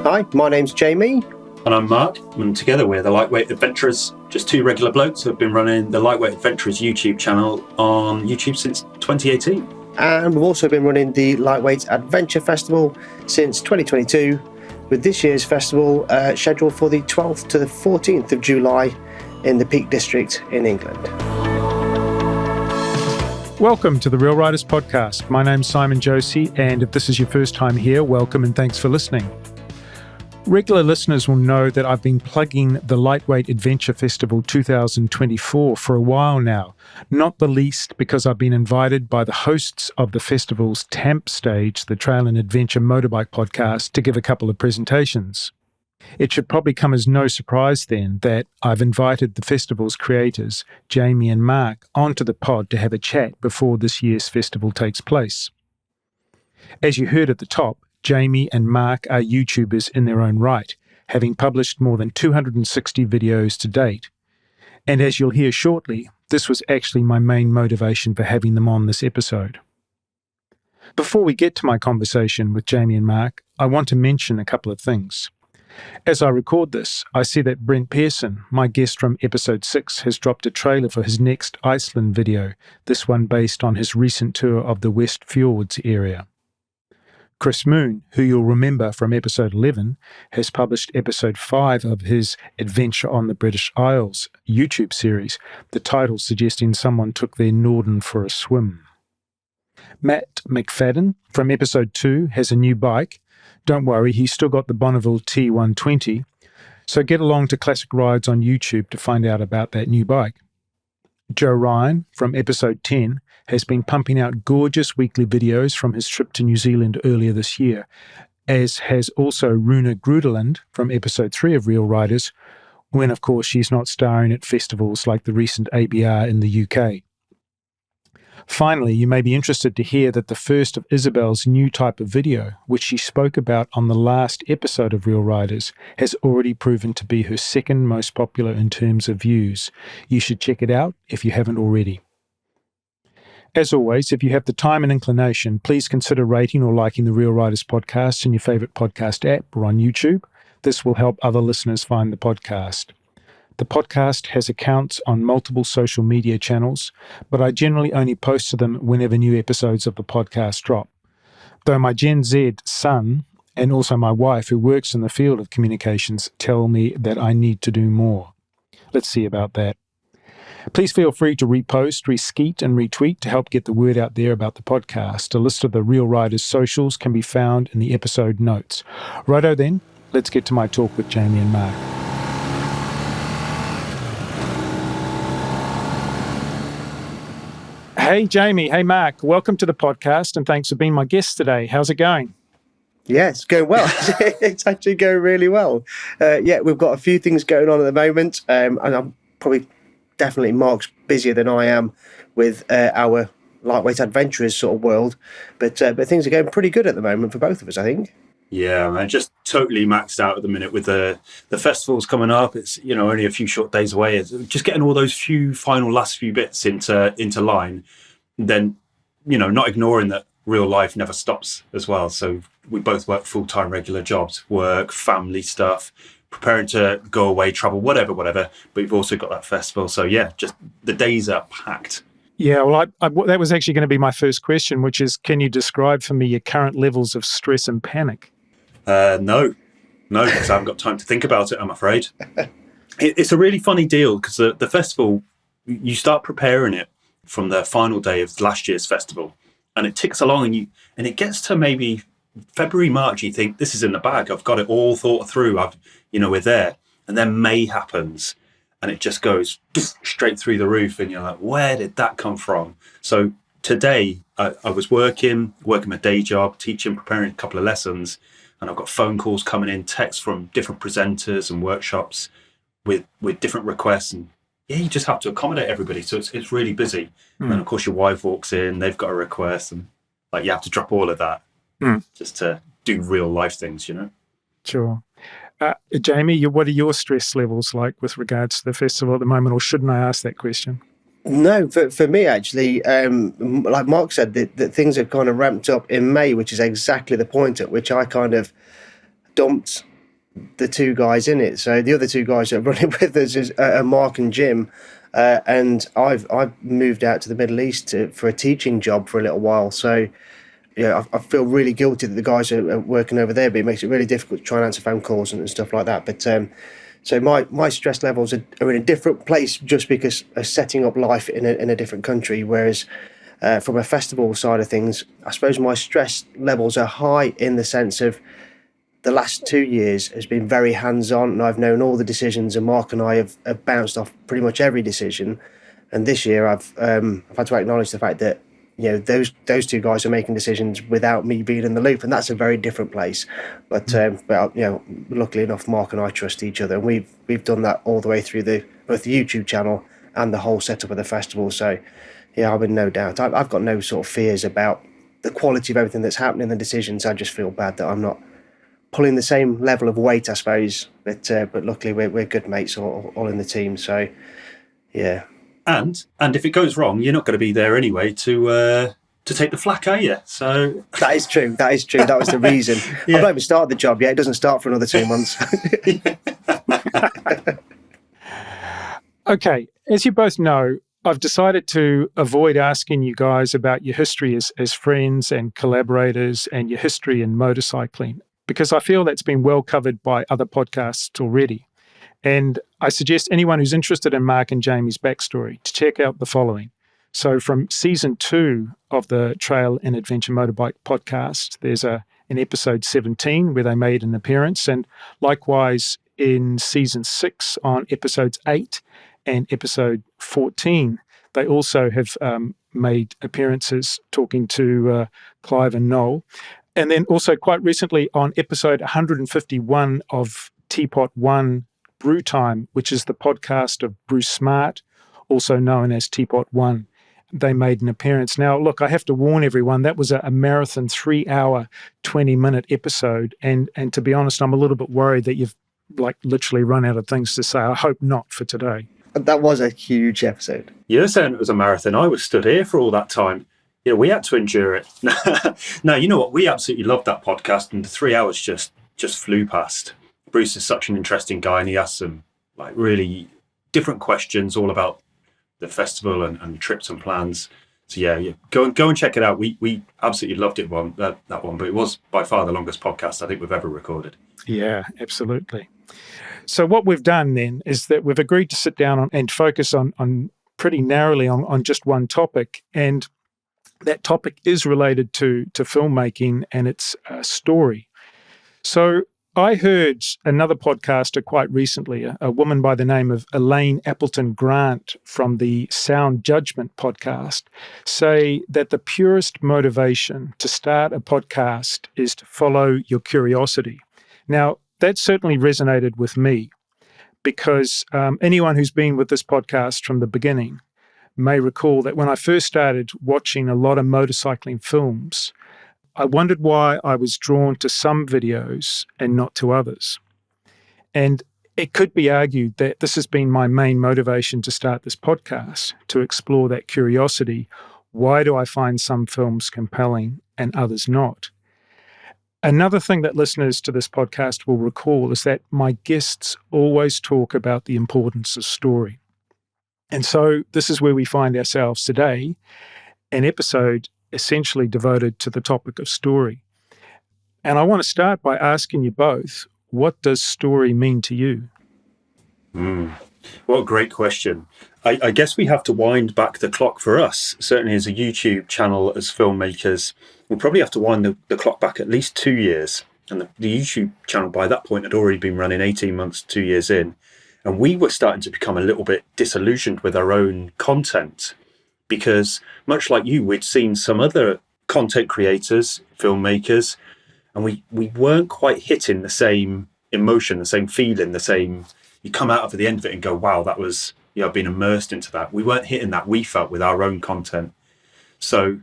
Hi, my name's Jamie. And I'm Mark, and together we're the Lightweight Adventurers, just two regular blokes who have been running the Lightweight Adventurers YouTube channel on YouTube since 2018. And we've also been running the Lightweight Adventure Festival since 2022, with this year's festival scheduled for the 12th to the 14th of July in the Peak District in England. Welcome to the Real Riders Podcast. My name's Simon Josie, and if this is your first time here, welcome and thanks for listening. Regular listeners will know that I've been plugging the Lightweight Adventure Festival 2024 for a while now, not the least because I've been invited by the hosts of the festival's TAMP Stage, the Trail and Adventure Motorbike podcast, to give a couple of presentations. It should probably come as no surprise then that I've invited the festival's creators, Jamie and Marc, onto the pod to have a chat before this year's festival takes place. As you heard at the top, Jamie and Marc are YouTubers in their own right, having published more than 260 videos to date. And as you'll hear shortly, this was actually my main motivation for having them on this episode. Before we get to my conversation with Jamie and Marc, I want to mention a couple of things. As I record this, I see that Brent Pearson, my guest from episode 6, has dropped a trailer for his next Iceland video, this one based on his recent tour of the West Fjords area. Chris Moon, who you'll remember from episode 11, has published episode 5 of his Adventure on the British Isles YouTube series, the title suggesting someone took their Norden for a swim. Matt McFadden from episode 2 has a new bike. Don't worry, he's still got the Bonneville T120, so get along to Classic Rides on YouTube to find out about that new bike. Joe Ryan from episode 10 has been pumping out gorgeous weekly videos from his trip to New Zealand earlier this year, as has also Runa Grudeland from episode 3 of Real Riders, when of course she's not starring at festivals like the recent ABR in the UK. Finally, you may be interested to hear that the first of Isabel's new type of video, which she spoke about on the last episode of Real Riders, has already proven to be her second most popular in terms of views. You should check it out if you haven't already. As always, if you have the time and inclination, please consider rating or liking the Real Riders podcast in your favourite podcast app or on YouTube. This will help other listeners find the podcast. The podcast has accounts on multiple social media channels, but I generally only post to them whenever new episodes of the podcast drop. Though my Gen Z son and also my wife, who works in the field of communications, tell me that I need to do more. Let's see about that. Please feel free to repost, reskeet, and retweet to help get the word out there about the podcast. A list of the Real Riders socials can be found in the episode notes. Righto then, let's get to my talk with Jamie and Marc. Hey Jamie, hey Marc, welcome to the podcast and thanks for being my guest today. How's it going? Yeah, it's going well. It's actually going really well. We've got a few things going on at the moment, and I'm definitely Marc's busier than I am with our Lightweight Adventurers sort of world, but things are going pretty good at the moment for both of us, I think. Yeah, man, just totally maxed out at the minute with the festivals coming up. It's, only a few short days away. It's just getting all those last few bits into line. Then, not ignoring that real life never stops as well. So we both work full-time regular jobs, work, family stuff, preparing to go away, travel, whatever. But we've also got that festival. So yeah, just the days are packed. Yeah, well, that was actually going to be my first question, which is, can you describe for me your current levels of stress and panic? No, because I haven't got time to think about it, I'm afraid. It's a really funny deal because the festival, you start preparing it from the final day of last year's festival, and it ticks along, and it gets to maybe February, March, you think, this is in the bag, I've got it all thought through, we're there. And then May happens, and it just goes straight through the roof, and you're like, where did that come from? So today, I was working my day job, teaching, preparing a couple of lessons, and I've got phone calls coming in, texts from different presenters and workshops with different requests. And yeah, you just have to accommodate everybody. So it's really busy. And then, of course, your wife walks in, they've got a request, and you have to drop all of that just to do real life things, Sure. Jamie, what are your stress levels like with regards to the festival at the moment, or shouldn't I ask that question? No, for me, actually, like Marc said, that things have kind of ramped up in May, which is exactly the point at which I kind of dumped the two guys in it. So the other two guys that are running with us are Mark and Jim. And I've moved out to the Middle East for a teaching job for a little while. So yeah, I feel really guilty that the guys are working over there, but it makes it really difficult to try and answer phone calls and stuff like that. But so my stress levels are in a different place just because of setting up life in a different country. Whereas from a festival side of things, I suppose my stress levels are high in the sense of the last 2 years has been very hands-on, and I've known all the decisions, and Mark and I have bounced off pretty much every decision. And this year I've had to acknowledge the fact that those two guys are making decisions without me being in the loop, and that's a very different place. But luckily enough, Mark and I trust each other, and we've done that all the way through both the YouTube channel and the whole setup of the festival. So yeah, I'm in no doubt. I've got no sort of fears about the quality of everything that's happening, the decisions. I just feel bad that I'm not pulling the same level of weight, I suppose. But luckily we're good mates all in the team. So yeah. And if it goes wrong, you're not going to be there anyway to take the flak, are you? So that is true. That was the reason. Yeah. I've not even started the job yet. It doesn't start for another 2 months. Okay, as you both know, I've decided to avoid asking you guys about your history as friends and collaborators and your history in motorcycling, because I feel that's been well covered by other podcasts already. And I suggest anyone who's interested in Mark and Jamie's backstory to check out the following. So from season 2 of the Trail and Adventure Motorbike podcast, there's an episode 17 where they made an appearance, and likewise in season 6 on episodes 8 and episode 14, they also have made appearances talking to Clive and Noel. And then also quite recently on episode 151 of Teapot 1 Brew Time, which is the podcast of Bruce Smart, also known as Teapot 1. They made an appearance. Now, look, I have to warn everyone, that was a marathon 3-hour, 20-minute episode. And to be honest, I'm a little bit worried that you've literally run out of things to say. I hope not for today. That was a huge episode. You're saying it was a marathon. I was stood here for all that time. We had to endure it. No, you know what? We absolutely loved that podcast, and the 3 hours just flew past. Bruce is such an interesting guy, and he asked some really different questions all about the festival and trips and plans. So yeah, go and check it out. We absolutely loved it that one, but it was by far the longest podcast I think we've ever recorded. Yeah, absolutely. So what we've done then is that we've agreed to sit down and focus on pretty narrowly on just one topic, and that topic is related to filmmaking and its story. So I heard another podcaster quite recently, a woman by the name of Elaine Appleton Grant from the Sound Judgment podcast, say that the purest motivation to start a podcast is to follow your curiosity. Now, that certainly resonated with me because anyone who's been with this podcast from the beginning may recall that when I first started watching a lot of motorcycling films, I wondered why I was drawn to some videos and not to others. And it could be argued that this has been my main motivation to start this podcast, to explore that curiosity. Why do I find some films compelling and others not? Another thing that listeners to this podcast will recall is that my guests always talk about the importance of story. And so this is where we find ourselves today, an episode essentially devoted to the topic of story. And I want to start by asking you both, what does story mean to you? What a great question. I guess we have to wind back the clock for us, certainly as a YouTube channel, as filmmakers. We'll probably have to wind the clock back at least 2 years. And the YouTube channel by that point had already been running 18 months, 2 years in. And we were starting to become a little bit disillusioned with our own content because, much like you, we'd seen some other content creators, filmmakers, and we weren't quite hitting the same emotion, the same feeling, the same... You come out of the end of it and go, wow, that was... I've been immersed into that. We weren't hitting that, we felt, with our own content. So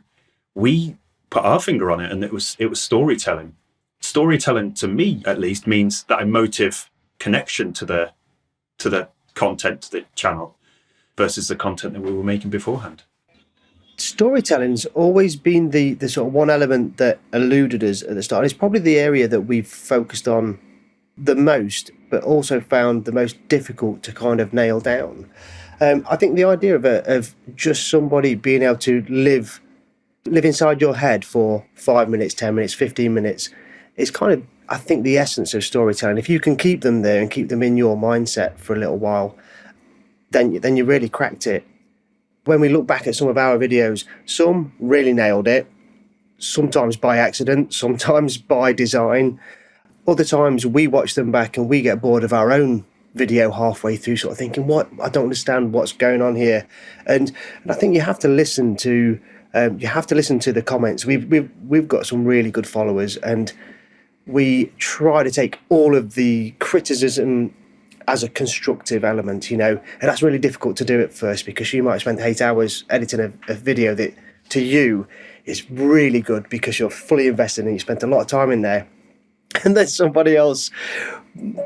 we put our finger on it, and it was storytelling. Storytelling, to me at least, means that emotive connection to the content, to the channel, versus the content that we were making beforehand. Storytelling's always been the sort of one element that eluded us at the start. It's probably the area that we've focused on the most, but also found the most difficult to kind of nail down. I think the idea of just somebody being able to live inside your head for 5 minutes, 10 minutes, 15 minutes is kind of, I think, the essence of storytelling. If you can keep them there and keep them in your mindset for a little while, then you really cracked it. When we look back at some of our videos, some really nailed it, sometimes by accident, sometimes by design. Other times we watch them back and we get bored of our own video halfway through, sort of thinking, "What? I don't understand what's going on here." And I think you have to listen to the comments. We've got some really good followers, and we try to take all of the criticism as a constructive element, and that's really difficult to do at first, because you might spend 8 hours editing a video that to you is really good because you're fully invested and you spent a lot of time in there, and then somebody else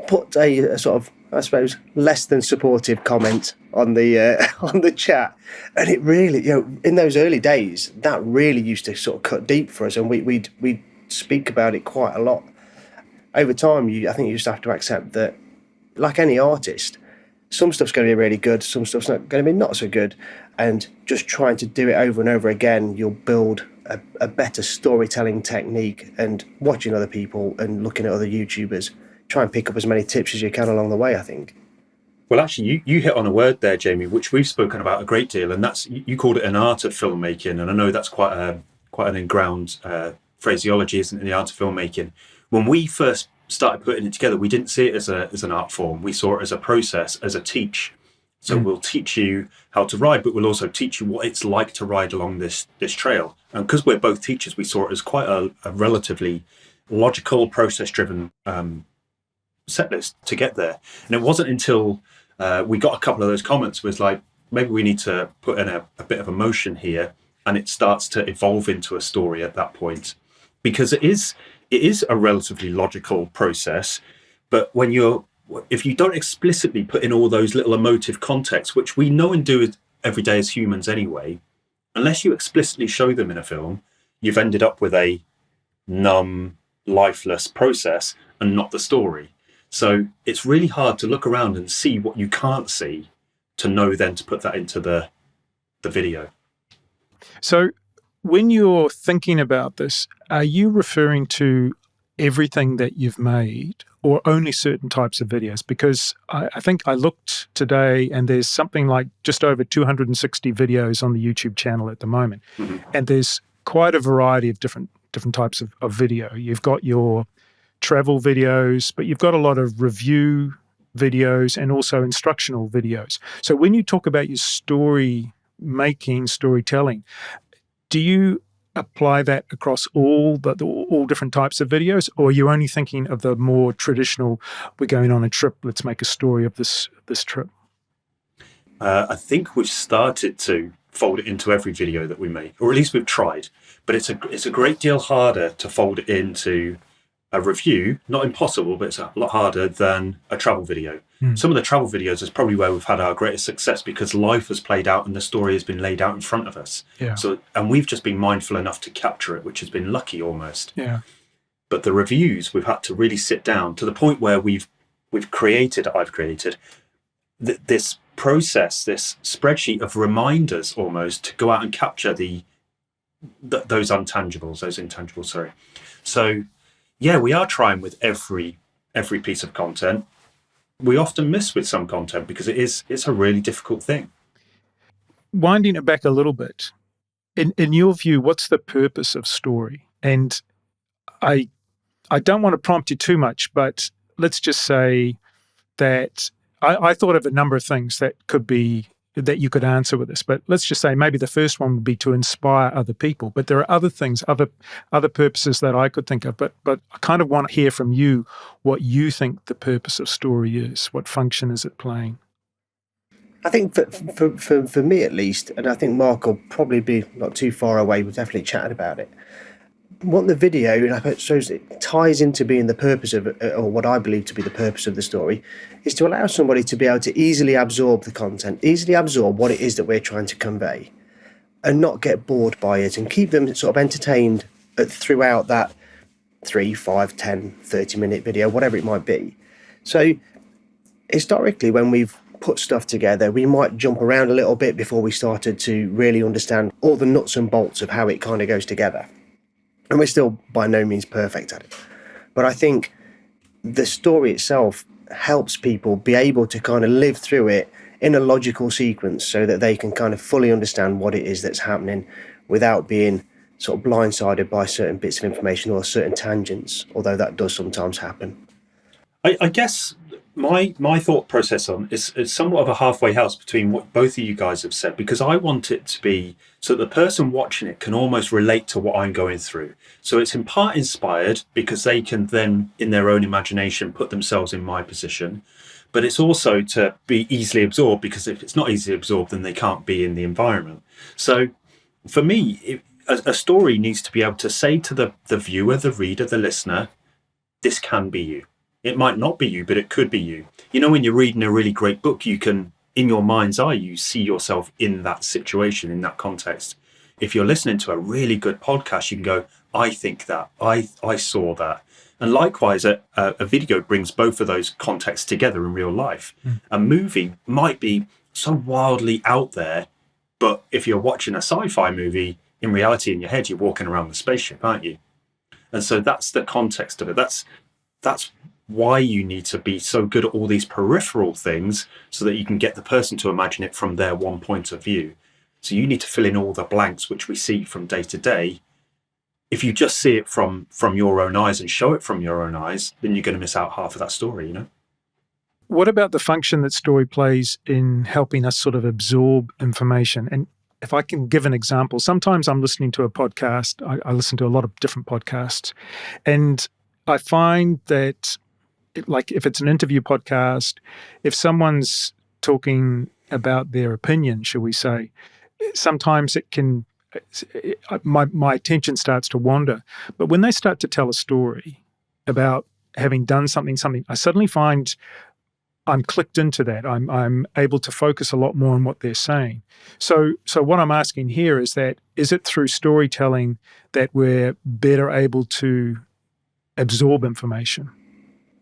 put a sort of, I suppose, less than supportive comment on the chat, and it really, in those early days, that really used to sort of cut deep for us, and we'd speak about it quite a lot. Over time, I think you just have to accept that, like any artist, some stuff's going to be really good, some stuff's not going to be not so good, and just trying to do it over and over again, you'll build a better storytelling technique, and watching other people and looking at other YouTubers, try and pick up as many tips as you can along the way, I think. Well, actually, you hit on a word there, Jamie, which we've spoken about a great deal, and that's, you called it an art of filmmaking, and I know that's quite an in-ground phraseology, isn't it, in the art of filmmaking. When we first started putting it together, we didn't see it as an art form. We saw it as a process, as a teach. So we'll teach you how to ride, but we'll also teach you what it's like to ride along this trail. And because we're both teachers, we saw it as quite a relatively logical, process-driven set list to get there. And it wasn't until we got a couple of those comments was like, maybe we need to put in a bit of emotion here, and it starts to evolve into a story at that point. Because it is a relatively logical process, but if you don't explicitly put in all those little emotive contexts, which we know and do every day as humans anyway, unless you explicitly show them in a film, you've ended up with a numb, lifeless process and not the story. So it's really hard to look around and see what you can't see to know then to put that into the video. So when you're thinking about this, are you referring to everything that you've made or only certain types of videos? Because I think I looked today and there's something like just over 260 videos on the YouTube channel at the moment. Mm-hmm. And there's quite a variety of different types of video. You've got your travel videos, but you've got a lot of review videos and also instructional videos. So when you talk about your storytelling, do you apply that across all different types of videos, or are you only thinking of the more traditional, we're going on a trip, let's make a story of this trip? I think we've started to fold it into every video that we make, or at least we've tried, but it's a great deal harder to fold it into a review. Not impossible, but it's a lot harder than a travel video. Some of the travel videos is probably where we've had our greatest success, because life has played out and the story has been laid out in front of us. Yeah. So, and we've just been mindful enough to capture it, which has been lucky almost. Yeah. But the reviews, we've had to really sit down to the point where I've created this process, this spreadsheet of reminders almost to go out and capture those intangibles. Sorry. So yeah, we are trying with every piece of content. We often miss with some content because it's a really difficult thing. Winding it back a little bit, in your view, what's the purpose of story? And I don't want to prompt you too much, but let's just say that I thought of a number of things that you could answer with this, but let's just say maybe the first one would be to inspire other people. But there are other things, other purposes that I could think of. But I kind of want to hear from you what you think the purpose of story is. What function is it playing? I think for me at least, and I think Mark will probably be not too far away, we've definitely chatted about it. What the video, and I suppose it ties into being the purpose of, or what I believe to be the purpose of the story, is to allow somebody to be able to easily absorb the content, easily absorb what it is that we're trying to convey, and not get bored by it, and keep them sort of entertained throughout that 3, 5, 10, 30-minute video, whatever it might be. So historically, when we've put stuff together, we might jump around a little bit before we started to really understand all the nuts and bolts of how it kind of goes together. And we're still by no means perfect at it. But I think the story itself helps people be able to kind of live through it in a logical sequence so that they can kind of fully understand what it is that's happening without being sort of blindsided by certain bits of information or certain tangents, although that does sometimes happen. I guess my thought process on is somewhat of a halfway house between what both of you guys have said, because I want it to be so the person watching it can almost relate to what I'm going through. So it's in part inspired because they can then, in their own imagination, put themselves in my position. But it's also to be easily absorbed, because if it's not easily absorbed, then they can't be in the environment. So for me, a story needs to be able to say to the viewer, the reader, the listener, this can be you. It might not be you, but it could be you. You know, when you're reading a really great book, you can, in your mind's eye, you see yourself in that situation, in that context. If you're listening to a really good podcast, you can go, I think that, I saw that. And likewise, a video brings both of those contexts together in real life. A movie might be so wildly out there, but if you're watching a sci-fi movie, in reality, in your head, you're walking around the spaceship, aren't you? And so that's the context of it. That's why you need to be so good at all these peripheral things so that you can get the person to imagine it from their one point of view. So you need to fill in all the blanks which we see from day to day. If you just see it from your own eyes and show it from your own eyes, then you're going to miss out half of that story, you know? What about the function that story plays in helping us sort of absorb information? And if I can give an example, sometimes I'm listening to a podcast. I listen to a lot of different podcasts, and I find that, like, if it's an interview podcast, if someone's talking about their opinion, shall we say, sometimes it can, my attention starts to wander. But when they start to tell a story about having done something, I suddenly find I'm clicked into that. I'm able to focus a lot more on what they're saying. So what I'm asking here is it through storytelling that we're better able to absorb information?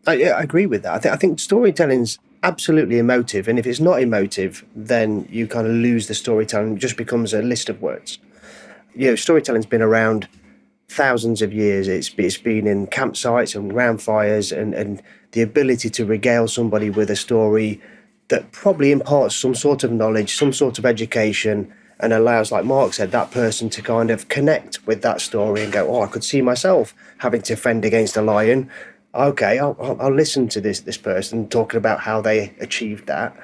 I agree with that. I think storytelling's absolutely emotive, and if it's not emotive, then you kind of lose the storytelling. It just becomes a list of words. You know, storytelling's been around thousands of years. It's been in campsites and round fires, and the ability to regale somebody with a story that probably imparts some sort of knowledge, some sort of education, and allows, like Mark said, that person to kind of connect with that story and go, oh, I could see myself having to fend against a lion. Okay, I'll listen to this person talking about how they achieved that.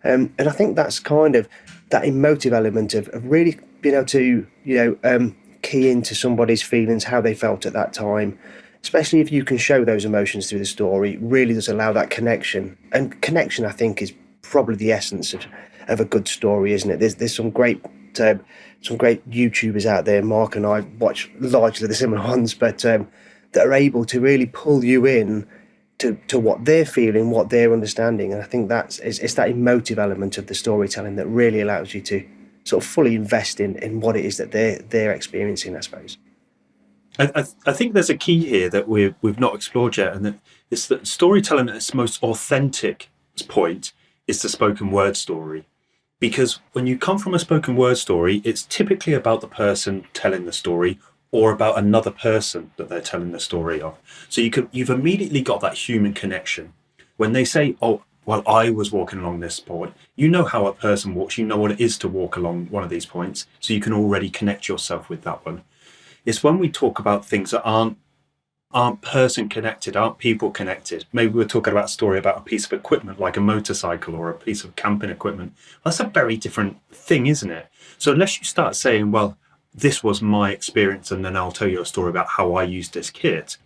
And I think that's kind of that emotive element of really being able to, key into somebody's feelings, how they felt at that time, especially if you can show those emotions through the story. It really does allow that connection. And connection, I think, is probably the essence of a good story, isn't it? There's some great YouTubers out there. Mark and I watch largely the similar ones, but that are able to really pull you in to what they're feeling, what they're understanding. And I think it's that emotive element of the storytelling that really allows you to sort of fully invest in what it is that they're experiencing, I suppose. I think there's a key here that we've not explored yet, and it's that storytelling at its most authentic point is the spoken word story. Because when you come from a spoken word story, it's typically about the person telling the story or about another person that they're telling the story of. So you've immediately got that human connection. When they say, oh, well, I was walking along this point, you know how a person walks, you know what it is to walk along one of these points, so you can already connect yourself with that one. It's when we talk about things that aren't person connected, aren't people connected. Maybe we're talking about a story about a piece of equipment like a motorcycle or a piece of camping equipment. That's a very different thing, isn't it? So unless you start saying, well, this was my experience, and then I'll tell you a story about how I used this kit,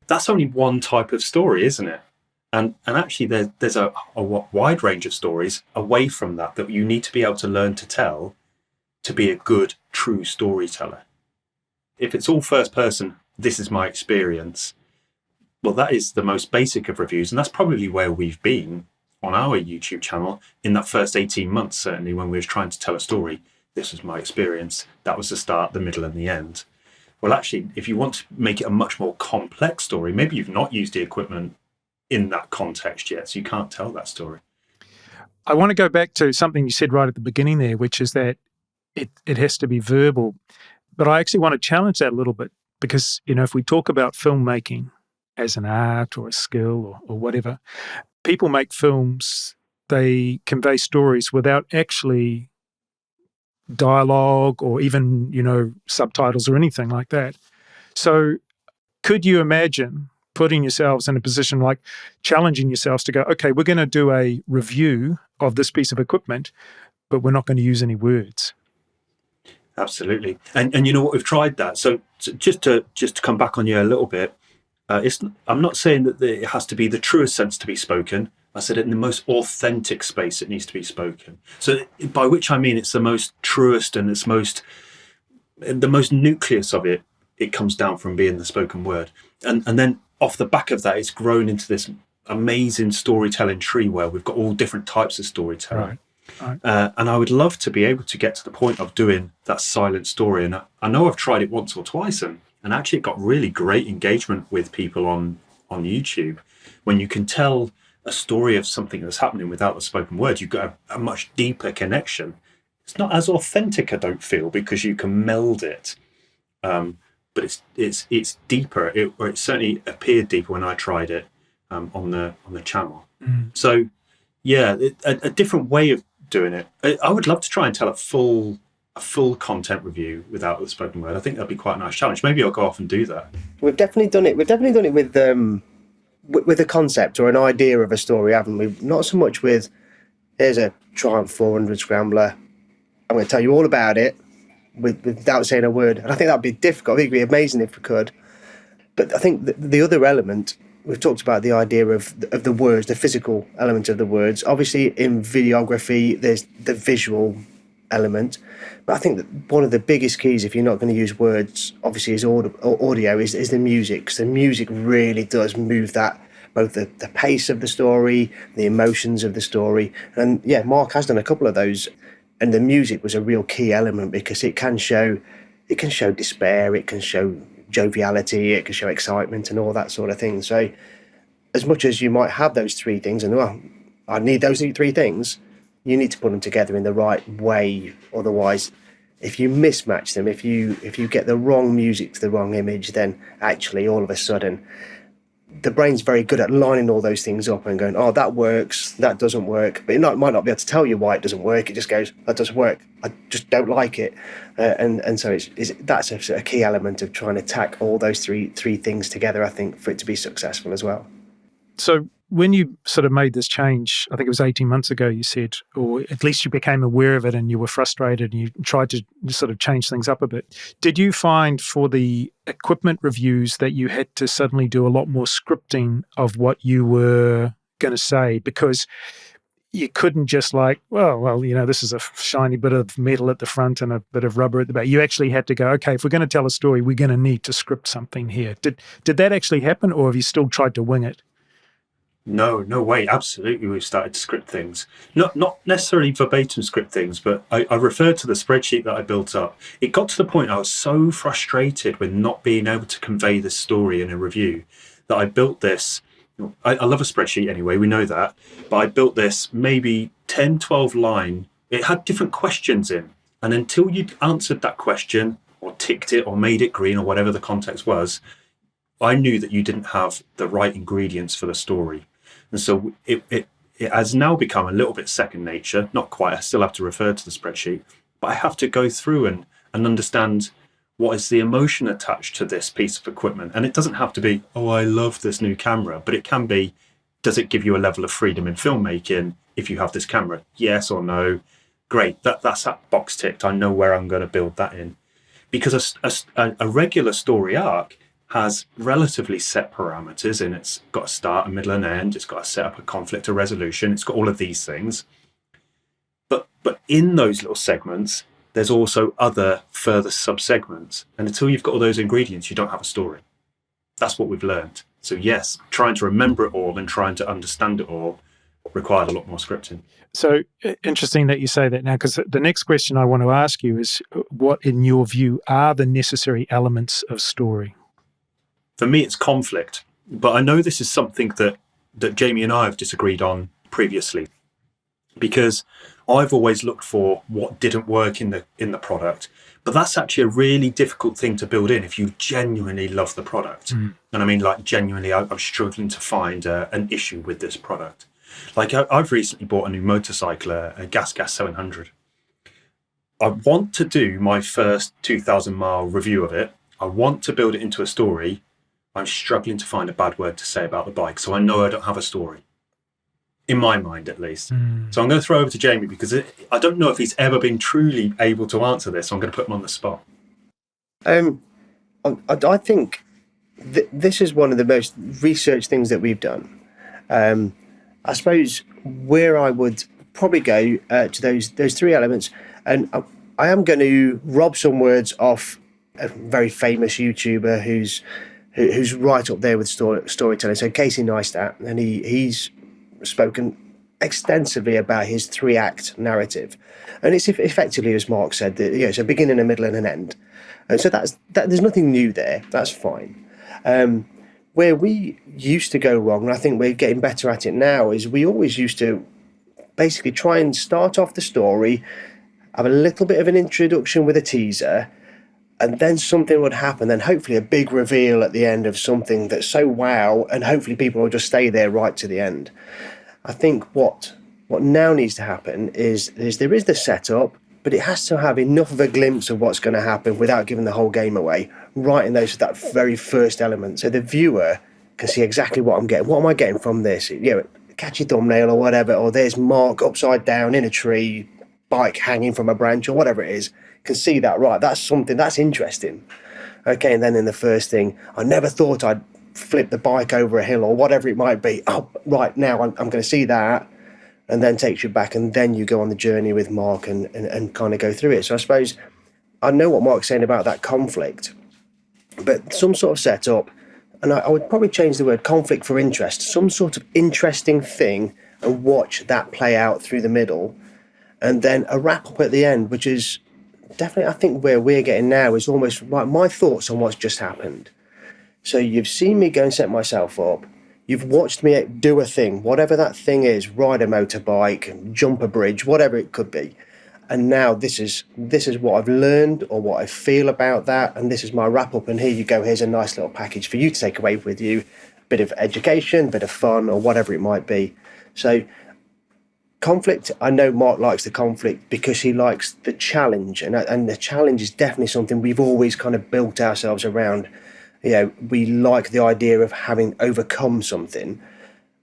that's only one type of story, isn't it? And actually there's a wide range of stories away from that you need to be able to learn to tell to be a good, true storyteller. If it's all first person, this is my experience, well, that is the most basic of reviews, and that's probably where we've been on our YouTube channel in that first 18 months, certainly, when we were trying to tell a story. This was my experience. That was the start, the middle, and the end. well, actually, if you want to make it a much more complex story, maybe you've not used the equipment in that context yet, so you can't tell that story. I want to go back to something you said right at the beginning there, which is that it has to be verbal. But I actually want to challenge that a little bit because, if we talk about filmmaking as an art or a skill or whatever, people make films, they convey stories without actually dialogue or even, subtitles or anything like that. So could you imagine putting yourselves in a position like challenging yourselves to go, okay, we're going to do a review of this piece of equipment, but we're not going to use any words? Absolutely. And you know what, we've tried that. So just to come back on you a little bit, I'm not saying that it has to be the truest sense to be spoken. I said it in the most authentic space it needs to be spoken. So by which I mean it's the most truest and the most nucleus of it. It comes down from being the spoken word. And then off the back of that, it's grown into this amazing storytelling tree where we've got all different types of storytelling. Right. And I would love to be able to get to the point of doing that silent story. And I know I've tried it once or twice and actually it got really great engagement with people on YouTube. When you can tell a story of something that's happening without the spoken word, you've got a much deeper connection. It's not as authentic, I don't feel, because you can meld it. But it's deeper. It certainly appeared deeper when I tried it on the channel. So yeah, a different way of doing it. I would love to try and tell a full content review without the spoken word. I think that'd be quite a nice challenge. Maybe I'll go off and do that. We've definitely done it. We've definitely done it with a concept or an idea of a story, haven't we? Not so much with, here's a Triumph 400 Scrambler. I'm going to tell you all about it without saying a word. And I think that'd be difficult. I think it'd be amazing if we could. But I think the other element, we've talked about the idea of the words, the physical element of the words. Obviously, in videography, there's the visual element. But I think that one of the biggest keys, if you're not going to use words, obviously, is audio, is the music. Because the music really does move that, both the pace of the story, the emotions of the story. And yeah, Mark has done a couple of those. And the music was a real key element because it can show despair, it can show joviality, it can show excitement and all that sort of thing. So as much as you might have those three things and, well, I need those three things, you need to put them together in the right way. Otherwise, if you mismatch them, if you get the wrong music to the wrong image, then actually all of a sudden the brain's very good at lining all those things up and going, oh, that works, that doesn't work. But it might not be able to tell you why it doesn't work. It just goes, that doesn't work. I just don't like it. And so that's a key element of trying to tack all those three things together, I think, for it to be successful as well. So when you sort of made this change, I think it was 18 months ago, you said, or at least you became aware of it and you were frustrated and you tried to sort of change things up a bit. Did you find for the equipment reviews that you had to suddenly do a lot more scripting of what you were going to say? Because you couldn't just like, well, this is a shiny bit of metal at the front and a bit of rubber at the back. You actually had to go, okay, if we're going to tell a story, we're going to need to script something here. Did that actually happen, or have you still tried to wing it? No way. Absolutely, we've started to script things. Not necessarily verbatim script things, but I referred to the spreadsheet that I built up. It got to the point I was so frustrated with not being able to convey this story in a review that I built this. I love a spreadsheet anyway, we know that. But I built this maybe 10, 12 line. It had different questions in. And until you'd answered that question or ticked it or made it green or whatever the context was, I knew that you didn't have the right ingredients for the story. And so it has now become a little bit second nature. Not quite, I still have to refer to the spreadsheet, but I have to go through and understand what is the emotion attached to this piece of equipment. And it doesn't have to be, oh, I love this new camera, but it can be, does it give you a level of freedom in filmmaking if you have this camera? Yes or no? Great, that's that box ticked. I know where I'm going to build that in. Because a regular story arc has relatively set parameters, and it's got a start, a middle, and end. It's got to set up a conflict, a resolution. It's got all of these things. But in those little segments, there's also other further sub-segments. And until you've got all those ingredients, you don't have a story. That's what we've learned. So yes, trying to remember it all and trying to understand it all required a lot more scripting. So interesting that you say that now, because the next question I want to ask you is, what, in your view, are the necessary elements of story? For me, it's conflict. But I know this is something that Jamie and I have disagreed on previously, because I've always looked for what didn't work in the product. But that's actually a really difficult thing to build in if you genuinely love the product. And I mean, like, genuinely, I'm struggling to find an issue with this product. Like, I've recently bought a new motorcycle, a Gas 700. I want to do my first 2,000-mile review of it. I want to build it into a story. I'm struggling to find a bad word to say about the bike, so I know I don't have a story. In my mind, at least. So I'm going to throw over to Jamie, because I don't know if he's ever been truly able to answer this, so I'm going to put him on the spot. I think this is one of the most researched things that we've done. I suppose where I would probably go to those three elements, and I am going to rob some words off a very famous YouTuber who's right up there with storytelling. So Casey Neistat, and he's spoken extensively about his 3-act narrative, and it's effectively, as Mark said, that it's a beginning, a middle, and an end. And so that there's nothing new there. That's fine. Where we used to go wrong, and I think we're getting better at it now, is we always used to basically try and start off the story, have a little bit of an introduction with a teaser, and then something would happen, then hopefully a big reveal at the end of something that's so wow, and hopefully people will just stay there right to the end. I think what now needs to happen is there is the setup, but it has to have enough of a glimpse of what's going to happen without giving the whole game away, right in that very first element, so the viewer can see exactly what I'm getting. What am I getting from this? Catchy thumbnail or whatever, or there's Mark upside down in a tree, bike hanging from a branch or whatever it is. Can see that, right, that's something that's interesting. Okay, and then in the first thing, I never thought I'd flip the bike over a hill or whatever it might be. Oh, right, now I'm going to see that, and then takes you back, and then you go on the journey with Mark and kind of go through it. So I suppose I know what Mark's saying about that conflict, but some sort of setup, and I would probably change the word conflict for interest, some sort of interesting thing, and watch that play out through the middle, and then a wrap up at the end, which is definitely, I think, where we're getting now is almost like my thoughts on what's just happened. So you've seen me go and set myself up. You've watched me do a thing, whatever that thing is, ride a motorbike, jump a bridge, whatever it could be. And now this is what I've learned or what I feel about that, and this is my wrap up, and here you go, here's a nice little package for you to take away with you, bit of education, bit of fun, or whatever it might be. So conflict, I know Mark likes the conflict because he likes the challenge, and the challenge is definitely something we've always kind of built ourselves around. We like the idea of having overcome something,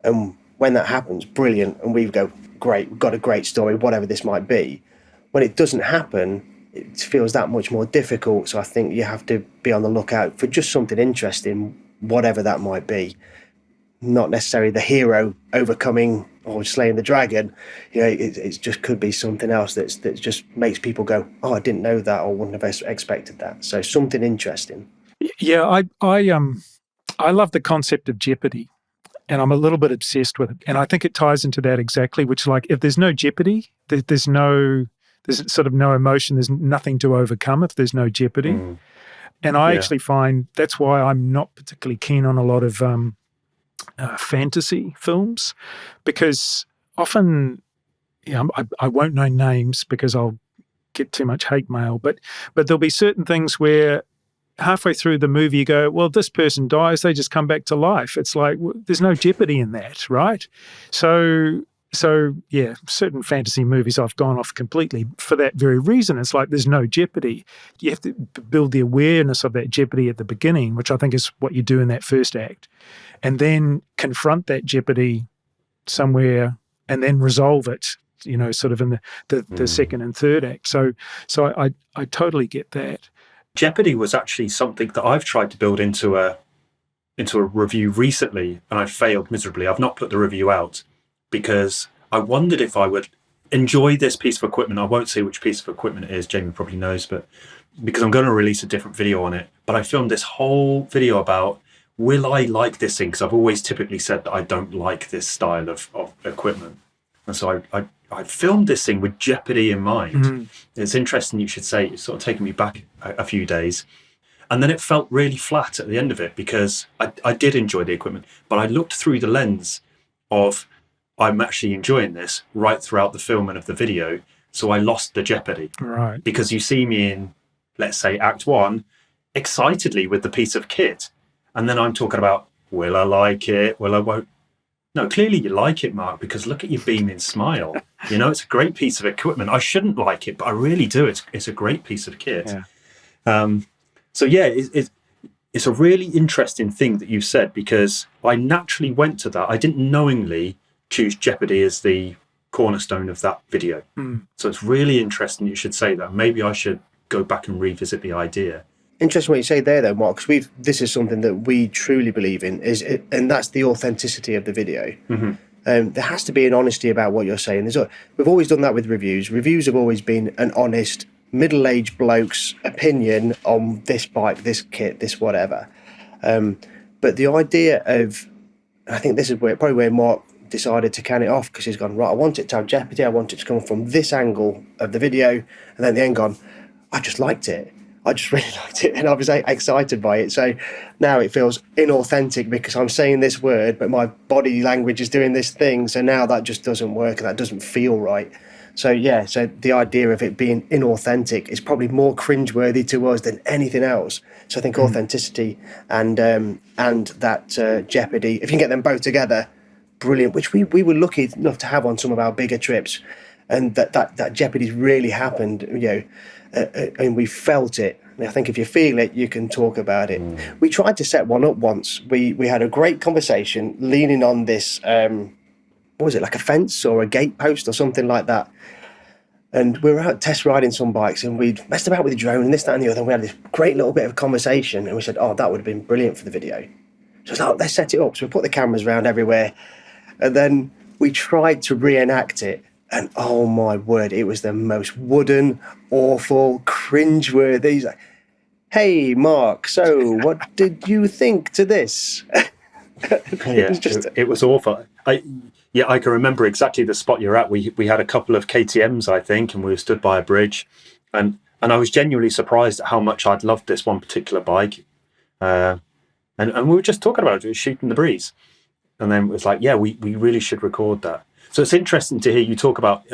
and when that happens, brilliant, and we go, great, we've got a great story, whatever this might be. When it doesn't happen, it feels that much more difficult, so I think you have to be on the lookout for just something interesting, whatever that might be. Not necessarily the hero overcoming or slaying the dragon. It just could be something else that just makes people go, oh, I didn't know that, or wouldn't have expected that. So something interesting. Yeah, I love the concept of jeopardy, and I'm a little bit obsessed with it. And I think it ties into that exactly, which, like, if there's no jeopardy, there's sort of no emotion, there's nothing to overcome if there's no jeopardy. And I actually find that's why I'm not particularly keen on a lot of fantasy films, because often, I won't know names because I'll get too much hate mail, but there'll be certain things where halfway through the movie you go, well, this person dies, they just come back to life. It's like, there's no jeopardy in that, right? So yeah, certain fantasy movies I've gone off completely for that very reason. It's like there's no jeopardy. You have to build the awareness of that jeopardy at the beginning, which I think is what you do in that first act, and then confront that jeopardy somewhere and then resolve it, sort of in the second and third act. So I totally get that. Jeopardy was actually something that I've tried to build into a review recently, and I failed miserably. I've not put the review out because I wondered if I would enjoy this piece of equipment. I won't say which piece of equipment it is. Jamie probably knows, but because I'm going to release a different video on it. But I filmed this whole video about will I like this thing? Because I've always typically said that I don't like this style of equipment. And so I filmed this thing with jeopardy in mind. Mm. It's interesting you should say, it's sort of taken me back a few days. And then it felt really flat at the end of it because I did enjoy the equipment, but I looked through the lens of I'm actually enjoying this right throughout the filming of the video. So I lost the jeopardy. Right. Because you see me in, let's say, Act 1, excitedly with the piece of kit. And then I'm talking about, will I like it? Will I won't? No, clearly you like it, Mark, because look at your beaming smile. You know, it's a great piece of equipment. I shouldn't like it, but I really do. It's a great piece of kit. Yeah. So yeah, it's a really interesting thing that you've said, because I naturally went to that. I didn't knowingly choose jeopardy as the cornerstone of that video. So it's really interesting you should say that. Maybe I should go back and revisit the idea. Interesting what you say there, though, Mark, because this is something that we truly believe in, and that's the authenticity of the video. There has to be an honesty about what you're saying. We've always done that with reviews. Reviews have always been an honest, middle-aged bloke's opinion on this bike, this kit, this whatever. But the idea of, I think this is probably where Mark decided to can it off, because he's gone, right, I want it to have jeopardy, I want it to come from this angle of the video, and then at the end gone, I just liked it. I just really liked it, and I was excited by it. So now it feels inauthentic because I'm saying this word, but my body language is doing this thing. So now that just doesn't work, and that doesn't feel right. So yeah, so the idea of it being inauthentic is probably more cringeworthy to us than anything else. So I think authenticity and that jeopardy, if you can get them both together, brilliant. Which we were lucky enough to have on some of our bigger trips, and that jeopardy's really happened, and we felt it. I think if you feel it, you can talk about it. We tried to set one up once. We had a great conversation leaning on this, what was it, like a fence or a gate post or something like that. And we were out test riding some bikes, and we'd messed about with the drone and this, that and the other. And we had this great little bit of conversation, and we said, that would have been brilliant for the video. So I was like, let's set it up. So we put the cameras around everywhere, and then we tried to reenact it. And oh my word, it was the most wooden, awful, cringeworthy. He's like, hey, Mark, so what did you think to this? It was awful. I can remember exactly the spot you're at. We had a couple of KTMs, I think, and we were stood by a bridge. And I was genuinely surprised at how much I'd loved this one particular bike. And we were just talking about it, shooting the breeze. And then it was like, yeah, we really should record that. So it's interesting to hear you talk about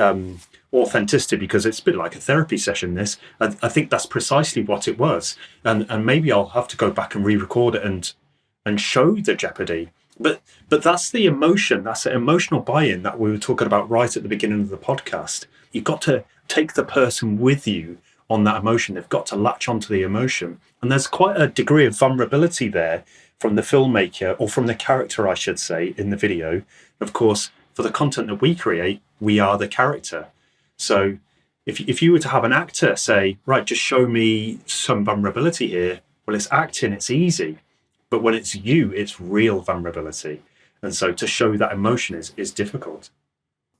authenticity, because it's a bit like a therapy session, this. I think that's precisely what it was. And maybe I'll have to go back and re-record it and show the jeopardy. But that's the emotion, that's the emotional buy-in that we were talking about right at the beginning of the podcast. You've got to take the person with you on that emotion. They've got to latch onto the emotion. And there's quite a degree of vulnerability there from the filmmaker, or from the character, I should say, in the video. Of course, for the content that we create, we are the character. So if you were to have an actor say, right, just show me some vulnerability here, well, it's acting, it's easy. But when it's you, it's real vulnerability. And so to show that emotion is difficult.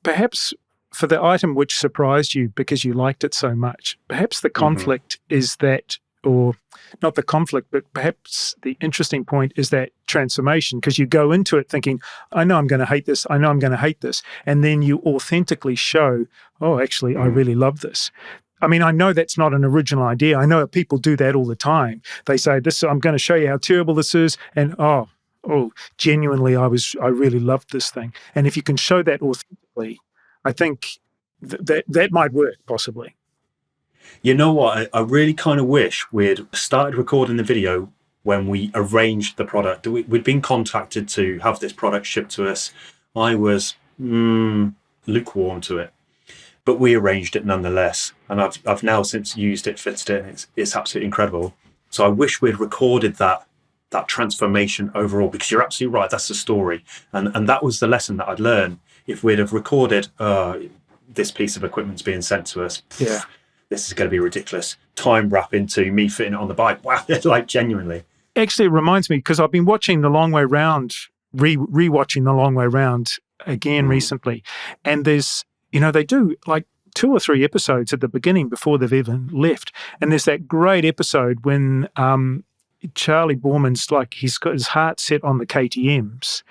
Perhaps for the item which surprised you because you liked it so much, perhaps the conflict is that, or not the conflict, but perhaps the interesting point is that transformation, because you go into it thinking, I know I'm going to hate this, I know I'm going to hate this, and then you authentically show, actually, I really love this. I mean, I know that's not an original idea. I know people do that all the time. They say, I'm going to show you how terrible this is, and genuinely, I really loved this thing. And if you can show that authentically, I think that might work, possibly. You know what? I really kind of wish we'd started recording the video when we arranged the product. We'd been contacted to have this product shipped to us. I was lukewarm to it, but we arranged it nonetheless. And I've now since used it, fitted it, and it's absolutely incredible. So I wish we'd recorded that transformation overall, because you're absolutely right. That's the story, and that was the lesson that I'd learned. If we'd have recorded, this piece of equipment's being sent to us. Yeah. This is going to be ridiculous. Time wrap into me fitting it on the bike. Wow, like genuinely. Actually, it reminds me, because I've been watching The Long Way Round, re-watching The Long Way Round again recently. And there's, they do like 2 or 3 episodes at the beginning before they've even left. And there's that great episode when Charlie Borman's like, he's got his heart set on the KTMs,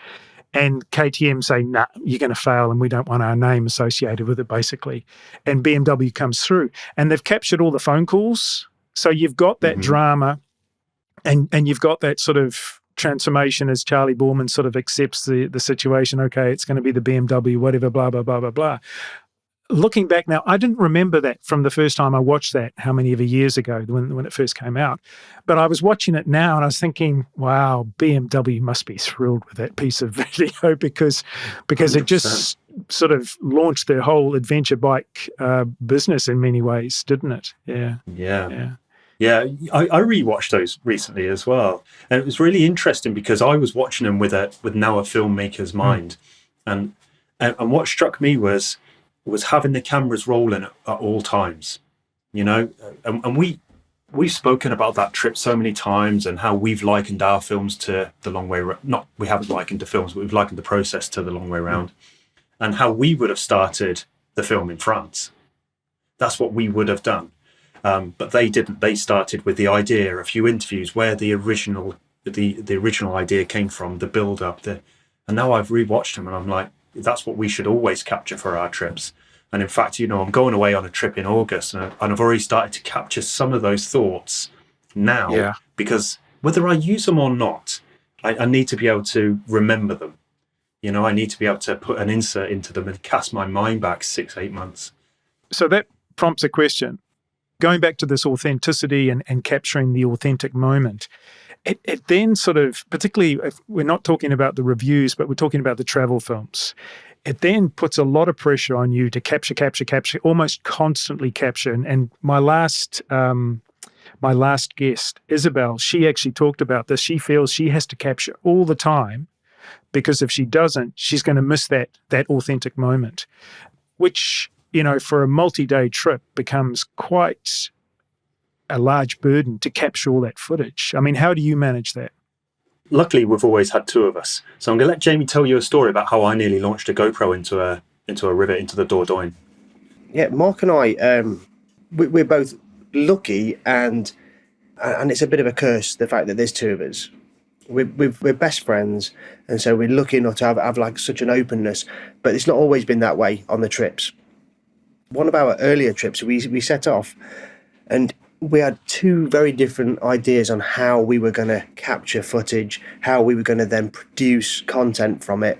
and KTM say, nah, you're going to fail and we don't want our name associated with it, basically. And BMW comes through and they've captured all the phone calls. So you've got that drama and you've got that sort of transformation as Charlie Borman sort of accepts the situation. Okay, it's going to be the BMW, whatever, blah, blah, blah, blah, blah. Looking back now, I didn't remember that from the first time I watched that, how many ever years ago when it first came out. But I was watching it now and I was thinking, wow, BMW must be thrilled with that piece of video because 100%. It just sort of launched their whole adventure bike business in many ways, didn't it? Yeah. I rewatched those recently as well, and it was really interesting because I was watching them with now a filmmaker's mind, and what struck me was having the cameras rolling at all times, and we've spoken about that trip so many times and how we've likened our films to the long way. We haven't likened the films, but we've likened the process to the long way round, and how we would have started the film in France. That's what we would have done. But they didn't. They started with the idea, a few interviews, where the original idea came from, the build up. And now I've rewatched them, and I'm like, that's what we should always capture for our trips. And in fact, I'm going away on a trip in August, and I've already started to capture some of those thoughts now, because whether I use them or not, I need to be able to remember them. I need to be able to put an insert into them and cast my mind back 6-8 months. So that prompts a question. Going back to this authenticity and capturing the authentic moment, it then sort of, particularly if we're not talking about the reviews, but we're talking about the travel films, it then puts a lot of pressure on you to capture, almost constantly capture. And my last guest, Isabel, she actually talked about this. She feels she has to capture all the time because if she doesn't, she's going to miss that authentic moment, which, for a multi-day trip becomes quite a large burden to capture all that footage. I mean, how do you manage that? Luckily, we've always had two of us. So I'm going to let Jamie tell you a story about how I nearly launched a GoPro into a river, into the Dordogne. Yeah, Mark and I, we're both lucky, and it's a bit of a curse, the fact that there's two of us. We're best friends, and so we're lucky enough to have like such an openness, but it's not always been that way on the trips. One of our earlier trips, we set off, and we had two very different ideas on how we were going to capture footage, how we were going to then produce content from it,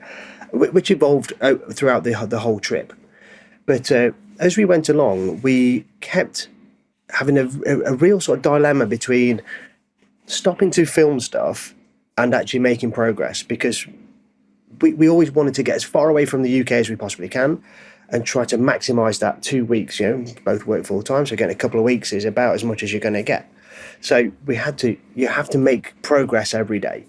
which evolved throughout the whole trip. But as we went along, we kept having a real sort of dilemma between stopping to film stuff and actually making progress, because we always wanted to get as far away from the UK as we possibly can and try to maximise that 2 weeks. Both work full time, so getting a couple of weeks is about as much as you're going to get. So you have to make progress every day.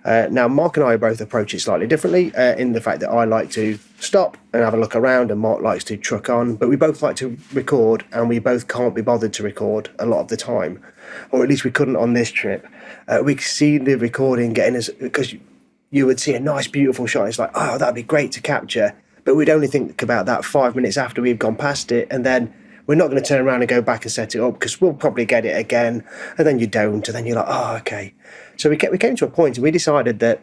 Now, Mark and I both approach it slightly differently in the fact that I like to stop and have a look around, and Mark likes to truck on, but we both like to record, and we both can't be bothered to record a lot of the time, or at least we couldn't on this trip. We could see the recording getting us, because you would see a nice, beautiful shot. It's like, oh, that'd be great to capture. But we'd only think about that 5 minutes after we've gone past it, and then we're not going to turn around and go back and set it up because we'll probably get it again, and then you don't, and then you're like, oh, okay. So we came to a point, and we decided that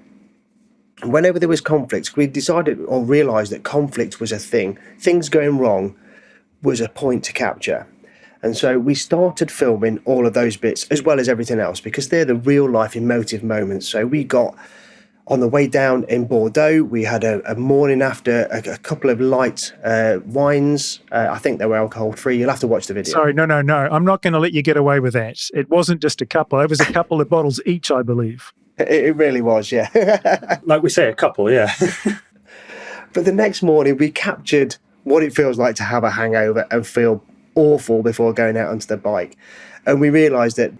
whenever there was conflict, we decided or realised that conflict was a thing. Things going wrong was a point to capture. And so we started filming all of those bits as well as everything else, because they're the real life emotive moments. So we got, on the way down in Bordeaux, we had a morning after a couple of light wines. I think they were alcohol-free. You'll have to watch the video. Sorry, no. I'm not going to let you get away with that. It wasn't just a couple. It was a couple of bottles each, I believe. It really was, yeah. Like we say, a couple, yeah. But the next morning, we captured what it feels like to have a hangover and feel awful before going out onto the bike. And we realised that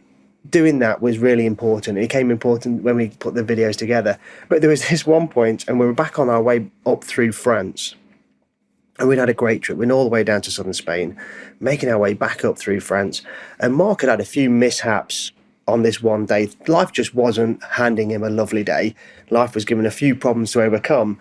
doing that was really important. It became important when we put the videos together. But there was this one point, and we were back on our way up through France, and we'd had a great trip. We went all the way down to southern Spain, making our way back up through France. And Mark had a few mishaps on this one day. Life just wasn't handing him a lovely day. Life was giving a few problems to overcome.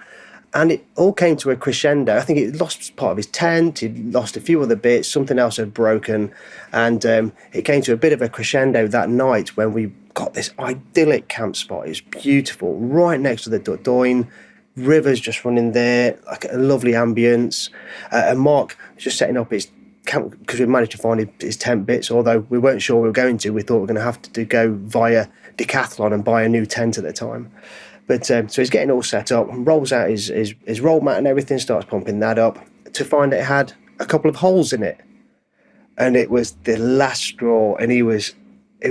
And it all came to a crescendo. I think he lost part of his tent, he'd lost a few other bits, something else had broken. And it came to a bit of a crescendo that night when we got this idyllic camp spot. It's beautiful, right next to the Dordogne. River's just running there, like a lovely ambience. And Mark was just setting up his camp because we managed to find his tent bits, although we weren't sure we were going to. We thought we were going to have to go via Decathlon and buy a new tent at the time. But so he's getting all set up, rolls out his roll mat and everything, starts pumping that up to find it had a couple of holes in it. And it was the last straw, and it was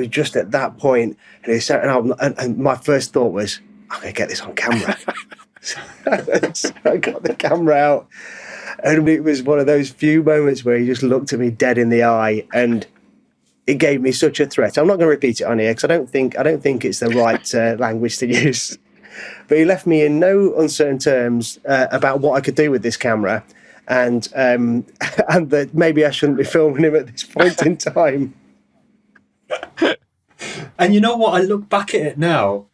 just at that point, and he sat, and my first thought was, I'm going to get this on camera. So I got the camera out, and it was one of those few moments where he just looked at me dead in the eye, and it gave me such a threat. I'm not going to repeat it on here because I don't think it's the right language to use. But he left me in no uncertain terms about what I could do with this camera, and that maybe I shouldn't be filming him at this point in time. And you know what? I look back at it now.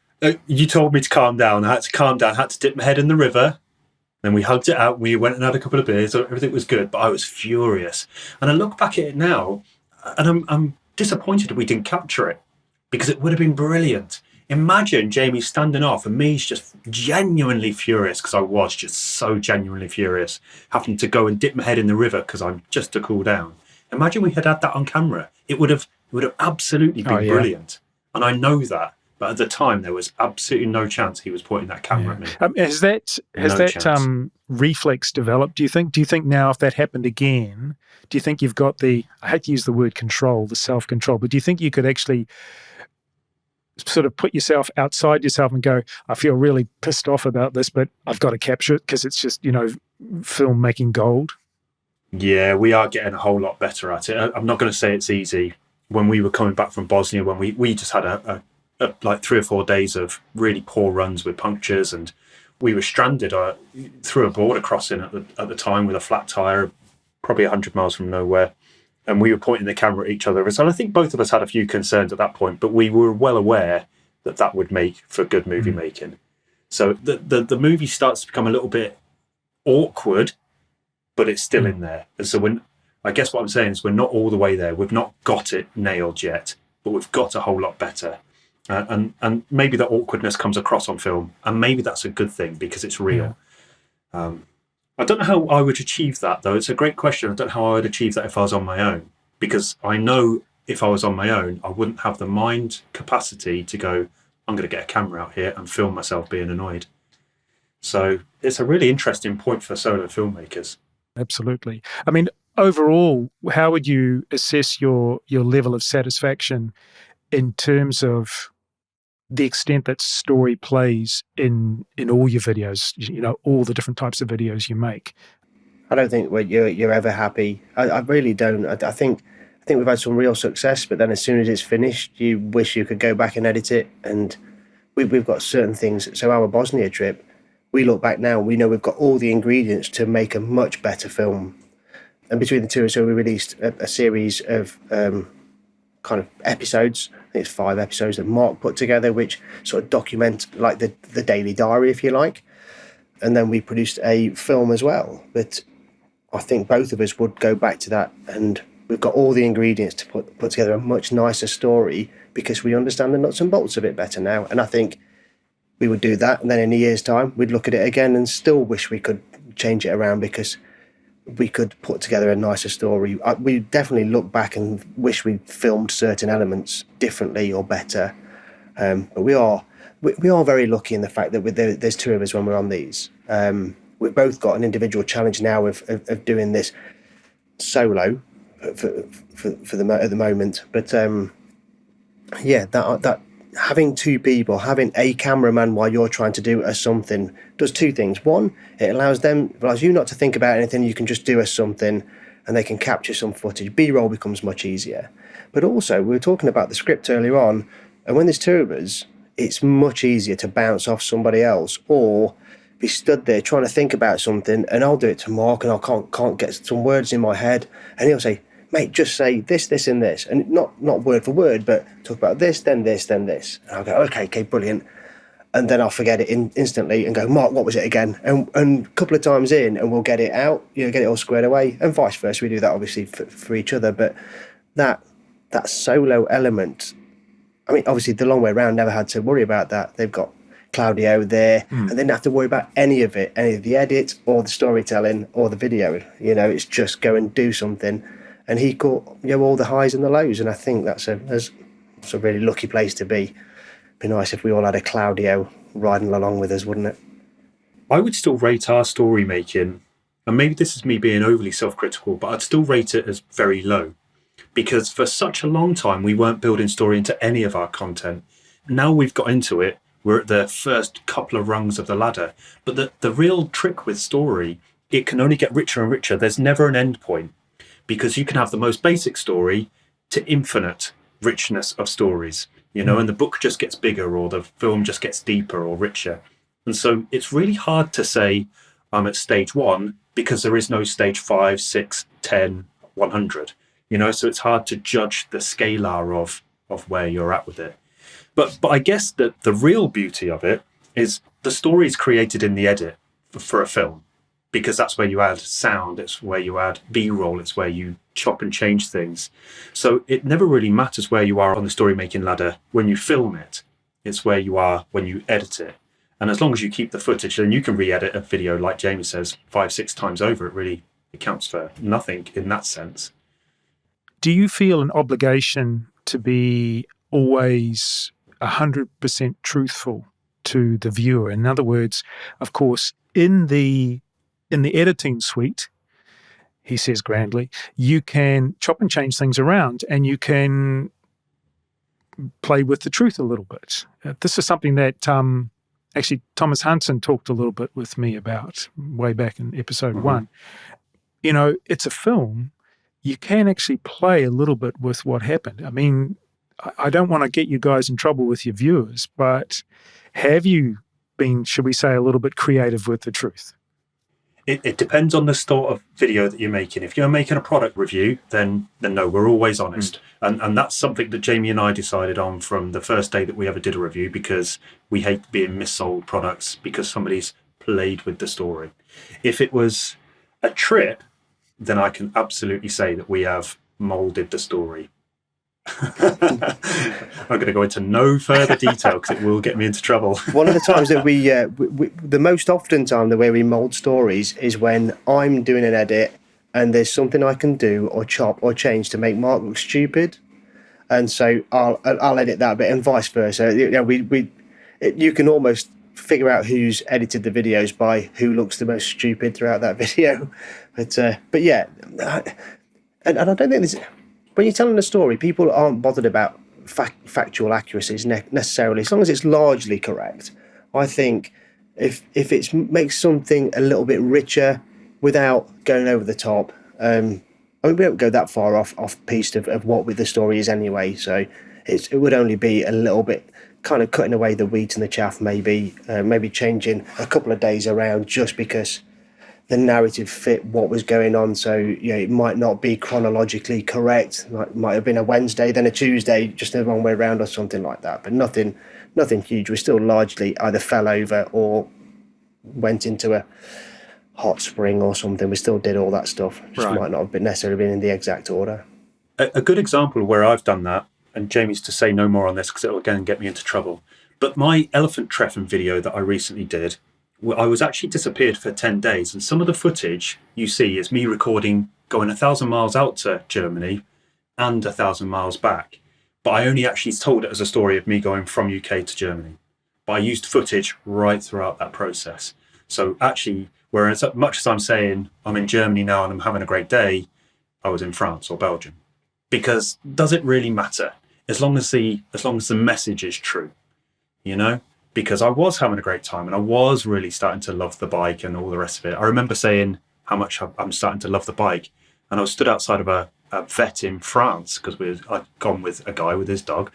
You told me to calm down. I had to calm down. I had to dip my head in the river. Then we hugged it out. We went and had a couple of beers. So everything was good, but I was furious. And I look back at it now, and I'm disappointed we didn't capture it, because it would have been brilliant. Imagine Jamie standing off and me just genuinely furious, because I was just so genuinely furious, having to go and dip my head in the river because I'm just to cool down. Imagine we had that on camera. It would have absolutely been brilliant. And I know that. But at the time, there was absolutely no chance he was pointing that camera at me. Has that reflex developed, do you think? Do you think now if that happened again, do you think you've got I hate to use the word control, the self-control, but do you think you could actually sort of put yourself outside yourself and go, I feel really pissed off about this, but I've got to capture it because it's just, filmmaking gold? Yeah, we are getting a whole lot better at it. I'm not going to say it's easy. When we were coming back from Bosnia, when we just had a like 3 or 4 days of really poor runs with punctures, and we were stranded through a border crossing at the time with a flat tire, probably 100 miles from nowhere, and we were pointing the camera at each other. And I think both of us had a few concerns at that point, but we were well aware that would make for good movie making. So the movie starts to become a little bit awkward, but it's still in there. And so I guess what I'm saying is we're not all the way there. We've not got it nailed yet, but we've got a whole lot better. And maybe that awkwardness comes across on film, and maybe that's a good thing because it's real. Yeah. I don't know how I would achieve that, though. It's a great question. I don't know how I would achieve that if I was on my own, because I know if I was on my own, I wouldn't have the mind capacity to go, I'm going to get a camera out here and film myself being annoyed. So it's a really interesting point for solo filmmakers. Absolutely. I mean, overall, how would you assess your level of satisfaction in terms of the extent that story plays in all your videos, all the different types of videos you make? I don't think you're ever happy. I really don't. I think we've had some real success, but then as soon as it's finished, you wish you could go back and edit it. And we've got certain things. So our Bosnia trip, we look back now, we know we've got all the ingredients to make a much better film. And between the two of us, so we released a series of kind of episodes. I think it's 5 episodes that Mark put together, which sort of document like the daily diary, if you like. And then we produced a film as well. But I think both of us would go back to that, and we've got all the ingredients to put together a much nicer story because we understand the nuts and bolts of it better now. And I think we would do that, and then in a year's time, we'd look at it again and still wish we could change it around because we could put together a nicer story. We definitely look back and wish we filmed certain elements differently or better. But we are very lucky in the fact that there's 2 of us when we're on these. We've both got an individual challenge now of doing this solo at the moment. But that having 2 people, having a cameraman while you're trying to do something does 2 things. One, it allows you not to think about anything. You can just do something and they can capture some footage. B-roll becomes much easier. But also, we were talking about the script earlier on, and when there's 2 of us, it's much easier to bounce off somebody else or be stood there trying to think about something, and I'll do it to Mark and I can't get some words in my head, and he'll say, mate, just say this, this, and this. And not word for word, but talk about this, then this, then this. And I'll go, okay, brilliant. And then I'll forget it instantly and go, Mark, what was it again? And a couple of times in, and we'll get it out, get it all squared away. And vice versa, we do that obviously for each other. But that solo element, I mean, obviously the long way around never had to worry about that. They've got Claudio there, and they didn't have to worry about any of it, any of the edit or the storytelling or the video. You know, it's just go and do something. And he caught, you know, all the highs and the lows, and I think that's a really lucky place to be. It'd be nice if we all had a Claudio riding along with us, wouldn't it? I would still rate our story making, and maybe this is me being overly self-critical, but I'd still rate it as very low, because for such a long time we weren't building story into any of our content. Now we've got into it, we're at the first couple of rungs of the ladder. But the real trick with story, it can only get richer and richer. There's never an end point, because you can have the most basic story to infinite richness of stories, you know, and the book just gets bigger, or the film just gets deeper or richer. And so it's really hard to say I'm at stage 1, because there is no stage 5, 6, 10, 100, you know, so it's hard to judge the scalar of where you're at with it. But I guess that the real beauty of it is the story is created in the edit for a film, because that's where you add sound, it's where you add B-roll, it's where you chop and change things. So it never really matters where you are on the story making ladder when you film it. It's where you are when you edit it. And as long as you keep the footage, then you can re-edit a video, like Jamie says, 5, 6 times over. It counts for nothing in that sense. Do you feel an obligation to be always 100% truthful to the viewer? In other words, of course, in the editing suite, he says grandly, you can chop and change things around, and you can play with the truth a little bit. This is something that actually Thomas Hansen talked a little bit with me about way back in episode 1. You know, it's a film. You can actually play a little bit with what happened. I mean, I don't want to get you guys in trouble with your viewers, but have you been, should we say, a little bit creative with the truth? It depends on the sort of video that you're making. If you're making a product review, then no, we're always honest. And that's something that Jamie and I decided on from the first day that we ever did a review, because we hate being missold products because somebody's played with the story. If it was a trip, then I can absolutely say that we have molded the story. I'm going to go into no further detail because it will get me into trouble. One of the times that we the most often time the way we mould stories is when I'm doing an edit and there's something I can do or chop or change to make Mark look stupid, and so I'll edit that bit, and vice versa. You know, you can almost figure out who's edited the videos by who looks the most stupid throughout that video. But yeah, and I don't think there's. When you're telling a story, people aren't bothered about factual accuracies necessarily, as long as it's largely correct. I think if it makes something a little bit richer without going over the top, I mean, we don't go that far off piece of what the story is anyway. So it would only be a little bit kind of cutting away the wheat and the chaff, maybe changing a couple of days around just because the narrative fit what was going on. So, you know, it might not be chronologically correct. It might have been a Wednesday, then a Tuesday, just the wrong way around or something like that. But nothing huge. We still largely either fell over or went into a hot spring or something. We still did all that stuff. Just might not have necessarily been in the exact order. A good example where I've done that, and Jamie's to say no more on this because it'll again get me into trouble, but my elephant treffing video that I recently did, I was actually disappeared for 10 days, and some of the footage you see is me recording going 1,000 miles out to Germany and 1,000 miles back. But I only actually told it as a story of me going from UK to Germany. But I used footage right throughout that process. So actually, whereas as much as I'm saying I'm in Germany now and I'm having a great day, I was in France or Belgium. Because does it really matter? As long as the message is true, you know? Because I was having a great time and I was really starting to love the bike and all the rest of it. I remember saying how much I'm starting to love the bike. And I was stood outside of a vet in France because I'd gone with a guy with his dog.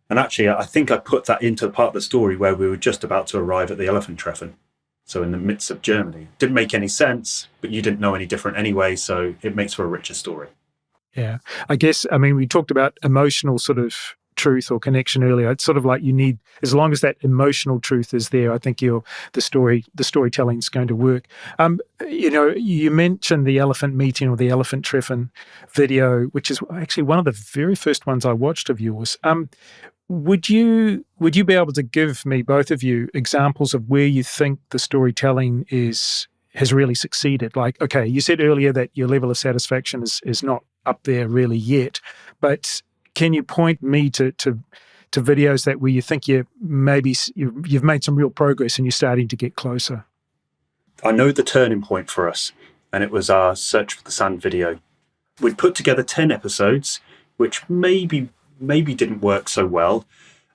And actually, I think I put that into the part of the story where we were just about to arrive at the elephant treffen. So in the midst of Germany. Didn't make any sense, but you didn't know any different anyway. So it makes for a richer story. Yeah. I guess, I mean, we talked about emotional sort of truth or connection earlier. It's sort of like you need, as long as that emotional truth is there, I think the storytelling is going to work. You mentioned the elephant meeting or the elephant treffin video, which is actually one of the very first ones I watched of yours. Would you be able to give me, both of you, examples of where you think the storytelling has really succeeded? Like, okay, you said earlier that your level of satisfaction is not up there really yet, but can you point me to videos that where you think you've made some real progress and you're starting to get closer? I know the turning point for us, and it was our Search for the Sand video. We'd put together 10 episodes, which maybe didn't work so well.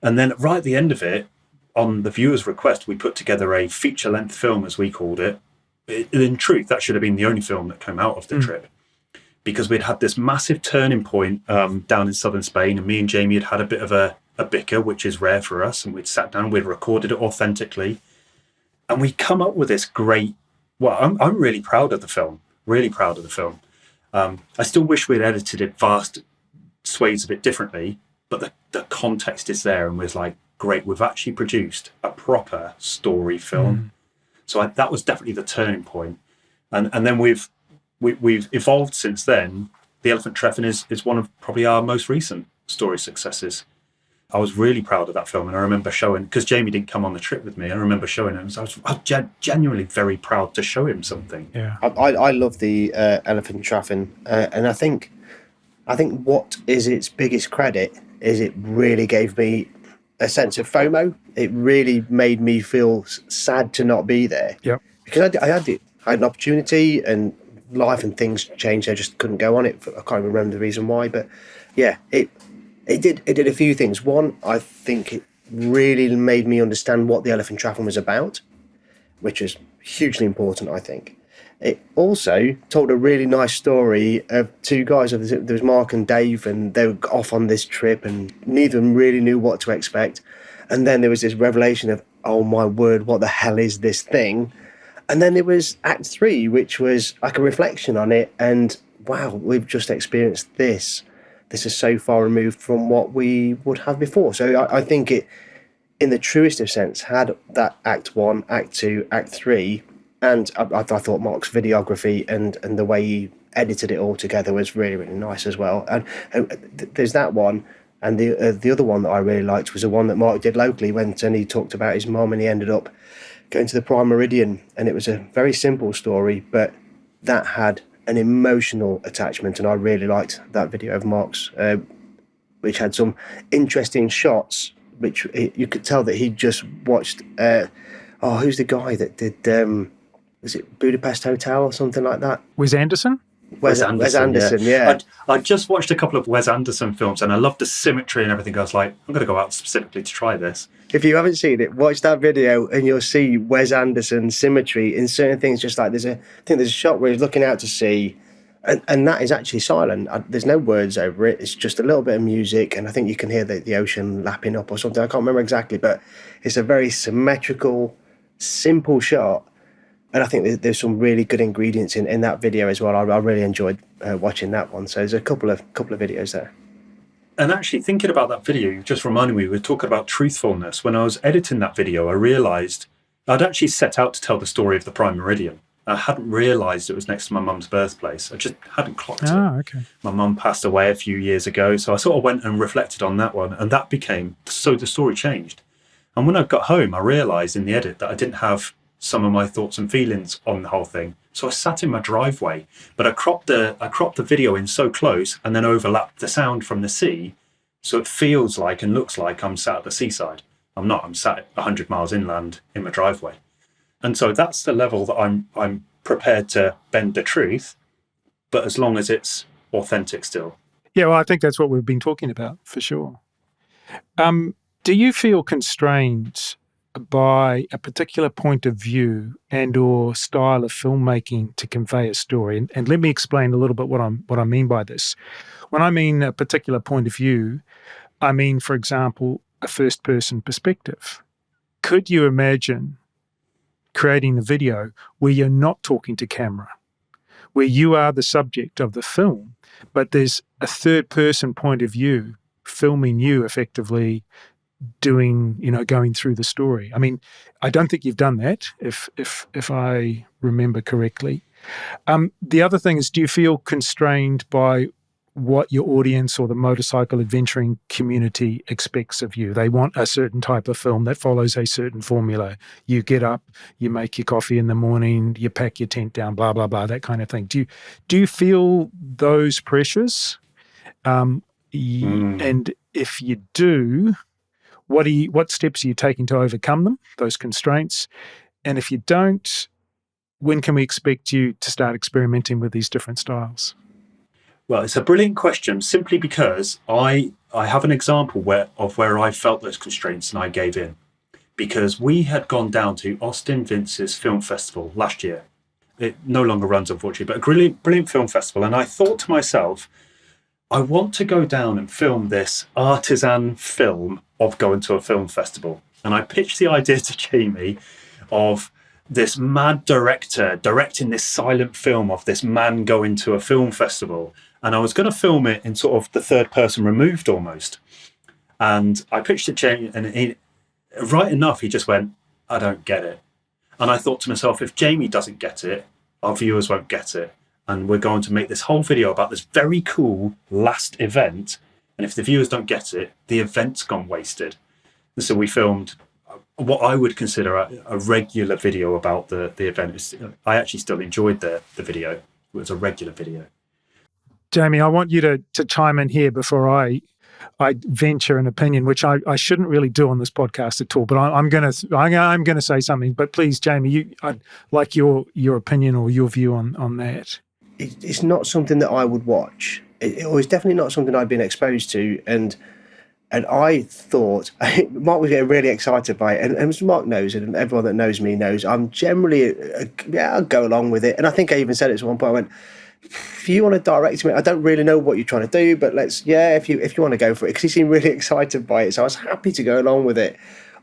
And then right at the end of it, on the viewer's request, we put together a feature-length film, as we called it. In truth, that should have been the only film that came out of the trip, because we'd had this massive turning point down in southern Spain, and me and Jamie had a bit of a bicker, which is rare for us, and we'd sat down, we'd recorded it authentically, and we come up with this great, I'm really proud of the film, I still wish we'd edited it vast swathes of it differently, but the context is there, and was like, great, we've actually produced a proper story film. So that was definitely the turning point. And then we've evolved since then. The Elephant Treffin is one of probably our most recent story successes. I was really proud of that film, and I remember showing, because Jamie didn't come on the trip with me, I remember showing him, so I was genuinely very proud to show him something. Yeah, I love the Elephant Treffin, and I think what is its biggest credit is it really gave me a sense of FOMO. It really made me feel sad to not be there. Yep. Because I had an opportunity, and life and things changed. I just couldn't go on it. I can't remember the reason why, but yeah, it did a few things. One, I think it really made me understand what the Elephant Treffin was about, which is hugely important, I think. It also told a really nice story of two guys. There was Mark and Dave, and they were off on this trip, and neither of them really knew what to expect. And then there was this revelation of, oh my word, what the hell is this thing? And then there was Act 3, which was like a reflection on it. And wow, we've just experienced this. This is so far removed from what we would have before. So I think it, in the truest of sense, had that Act 1, Act 2, Act 3. And I thought Mark's videography and the way he edited it all together was really, really nice as well. And there's that one. And the other one that I really liked was the one that Mark did locally. Went and he talked about his mum, and he ended up going to the Prime Meridian. And it was a very simple story, but that had an emotional attachment. And I really liked that video of Mark's, which had some interesting shots, which you could tell that he'd just watched. Who's the guy that did... was it Budapest Hotel or something like that? Wes Anderson? Wes Anderson, yeah. I just watched a couple of Wes Anderson films, and I loved the symmetry and everything. I was like, I'm going to go out specifically to try this. If you haven't seen it, watch that video and you'll see Wes Anderson symmetry in certain things. Just like there's a shot where he's looking out to sea, and that is actually silent. There's no words over it. It's just a little bit of music, and I think you can hear the ocean lapping up or something. I can't remember exactly, but it's a very symmetrical, simple shot. And I think there's some really good ingredients in that video as well. I really enjoyed watching that one. So there's a couple of videos there. And actually, thinking about that video, you just reminded me, we were talking about truthfulness. When I was editing that video, I realised I'd actually set out to tell the story of the Prime Meridian. I hadn't realised it was next to my mum's birthplace. I just hadn't clocked it. Okay. My mum passed away a few years ago, so I sort of went and reflected on that one, and that became, so the story changed. And when I got home, I realised in the edit that I didn't have some of my thoughts and feelings on the whole thing. So I sat in my driveway, but I cropped the video in so close and then overlapped the sound from the sea, so it feels like and looks like I'm sat at the seaside. I'm not. I'm sat 100 miles inland in my driveway. And so that's the level that I'm prepared to bend the truth, but as long as it's authentic still. Yeah, well, I think that's what we've been talking about for sure. Do you feel constrained by a particular point of view and or style of filmmaking to convey a story? And let me explain a little bit what I mean by this. When I mean a particular point of view, I mean, for example, a first-person perspective. Could you imagine creating a video where you're not talking to camera, where you are the subject of the film, but there's a third-person point of view filming you effectively doing, going through the story. I mean, I don't think you've done that, if I remember correctly. The other thing is, do you feel constrained by what your audience or the motorcycle adventuring community expects of you? They want a certain type of film that follows a certain formula. You get up, you make your coffee in the morning, you pack your tent down, blah, blah, blah, that kind of thing. Do you feel those pressures? And if you do, what steps are you taking to overcome them, those constraints? And if you don't, when can we expect you to start experimenting with these different styles? Well, it's a brilliant question, simply because I have an example where I felt those constraints and I gave in. Because we had gone down to Austin Vince's film festival last year. It no longer runs, unfortunately, but a brilliant film festival. And I thought to myself, I want to go down and film this artisan film of going to a film festival. And I pitched the idea to Jamie of this mad director directing this silent film of this man going to a film festival. And I was going to film it in sort of the third person removed almost. And I pitched it to Jamie, and right enough, he just went, I don't get it. And I thought to myself, if Jamie doesn't get it, our viewers won't get it. And we're going to make this whole video about this very cool last event. And if the viewers don't get it, the event's gone wasted. And so we filmed what I would consider a regular video about the event. I actually still enjoyed the video. It was a regular video. Jamie, I want you to chime in here before I venture an opinion, which I shouldn't really do on this podcast at all. But I'm going to say something. But please, Jamie, I'd like your opinion or your view on that. It's not something that I would watch. It was definitely not something I'd been exposed to, and I thought Mark was getting really excited by it, and as Mark knows, and everyone that knows me knows, I'm generally I'll go along with it. And I think I even said it at one point. I went, if you want to direct me, I don't really know what you're trying to do, but if you want to go for it, because he seemed really excited by it, so I was happy to go along with it.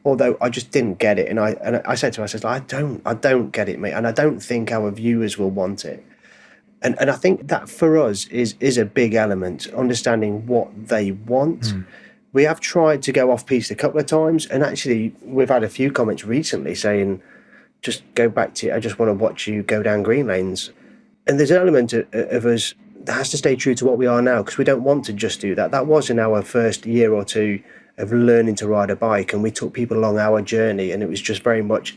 Although I just didn't get it, and I said to him, I don't get it, mate, and I don't think our viewers will want it. And I think that for us is a big element, understanding what they want. We have tried to go off-piste a couple of times, and actually we've had a few comments recently saying, just go back to it, I just want to watch you go down green lanes. And there's an element of us that has to stay true to what we are now, because we don't want to just do that. That was in our first year or two of learning to ride a bike, and we took people along our journey, and it was just very much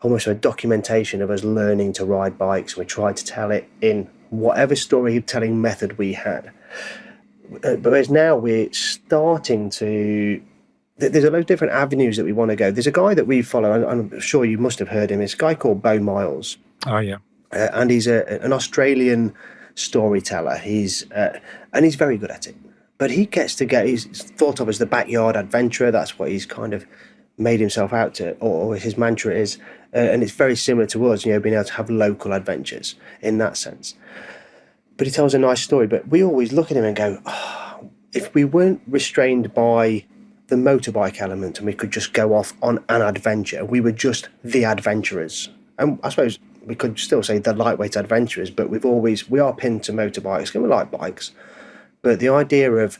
almost a documentation of us learning to ride bikes. We tried to tell it in whatever storytelling method we had. But as now we're starting to... There's a lot of different avenues that we want to go. There's a guy that we follow, and I'm sure you must have heard him. It's a guy called Bo Miles. Oh, yeah. And he's an Australian storyteller. He's very good at it. But he's thought of as the backyard adventurer. That's what he's kind of made himself out to, or his mantra is. And it's very similar to us, being able to have local adventures in that sense. But he tells a nice story. But we always look at him and go, if we weren't restrained by the motorbike element and we could just go off on an adventure, we were just the adventurers. And I suppose we could still say the lightweight adventurers, but we are pinned to motorbikes, because we like bikes. But the idea of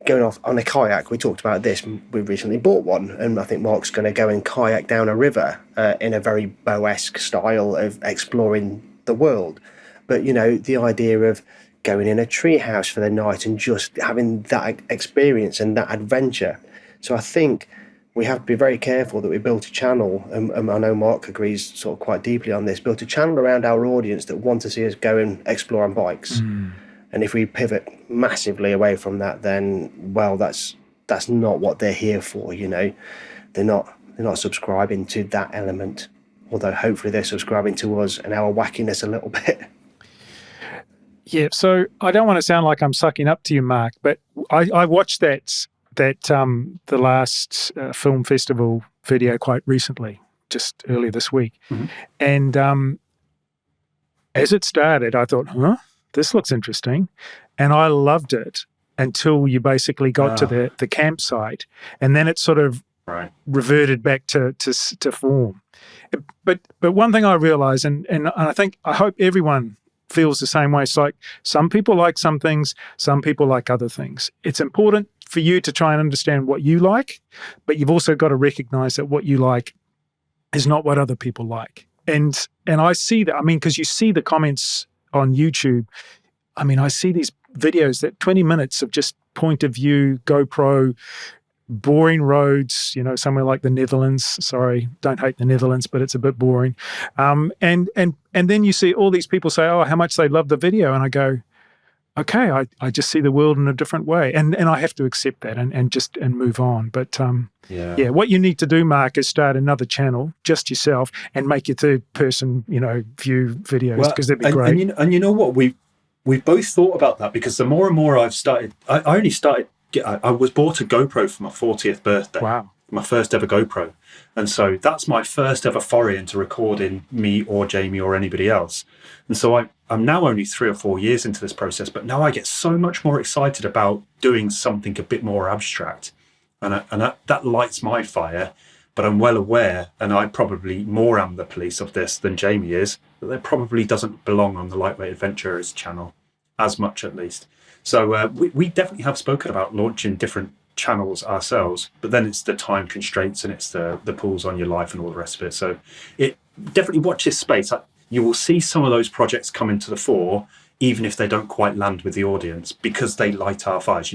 going off on a kayak, we talked about this, we recently bought one, and I think Mark's going to go and kayak down a river in a very Bo-esque style of exploring the world. But, the idea of going in a treehouse for the night and just having that experience and that adventure. So I think we have to be very careful that we build a channel, and I know Mark agrees sort of quite deeply on this, build a channel around our audience that want to see us go and explore on bikes. And if we pivot massively away from that, then, well, that's not what they're here for, They're not subscribing to that element, although hopefully they're subscribing to us and our wackiness a little bit. Yeah, so I don't want to sound like I'm sucking up to you, Mark, but I watched that the last film festival video quite recently, just earlier this week. And as it started, I thought, this looks interesting. And I loved it until you basically got to the campsite, and then it sort of reverted back to form. But one thing I realized, and I hope everyone feels the same way. It's like some people like some things, some people like other things. It's important for you to try and understand what you like, but you've also got to recognize that what you like is not what other people like. And I see that, I mean, because you see the comments on YouTube. I mean, I see these videos that 20 minutes of just point of view, GoPro, boring roads, somewhere like the Netherlands. Sorry, don't hate the Netherlands, but it's a bit boring. And then you see all these people say, oh, how much they love the video. And I go, okay, I just see the world in a different way. And I have to accept that and move on. But yeah, what you need to do, Mark, is start another channel, just yourself, and make your third person, view videos, because that'd be great. And you know what? We've both thought about that, because the more and more I've started, I was bought a GoPro for my 40th birthday. Wow. My first ever GoPro. And so that's my first ever foray into recording me or Jamie or anybody else. And so I'm now only 3 or 4 years into this process, but now I get so much more excited about doing something a bit more abstract. And that lights my fire. But I'm well aware, and I probably more am the police of this than Jamie is, that there probably doesn't belong on the Lightweight Adventurers channel, as much at least. So we definitely have spoken about launching different channels ourselves, but then it's the time constraints and it's the pulls on your life and all the rest of it. So it definitely watch this space. You will see some of those projects come into the fore, even if they don't quite land with the audience, because they light our fires.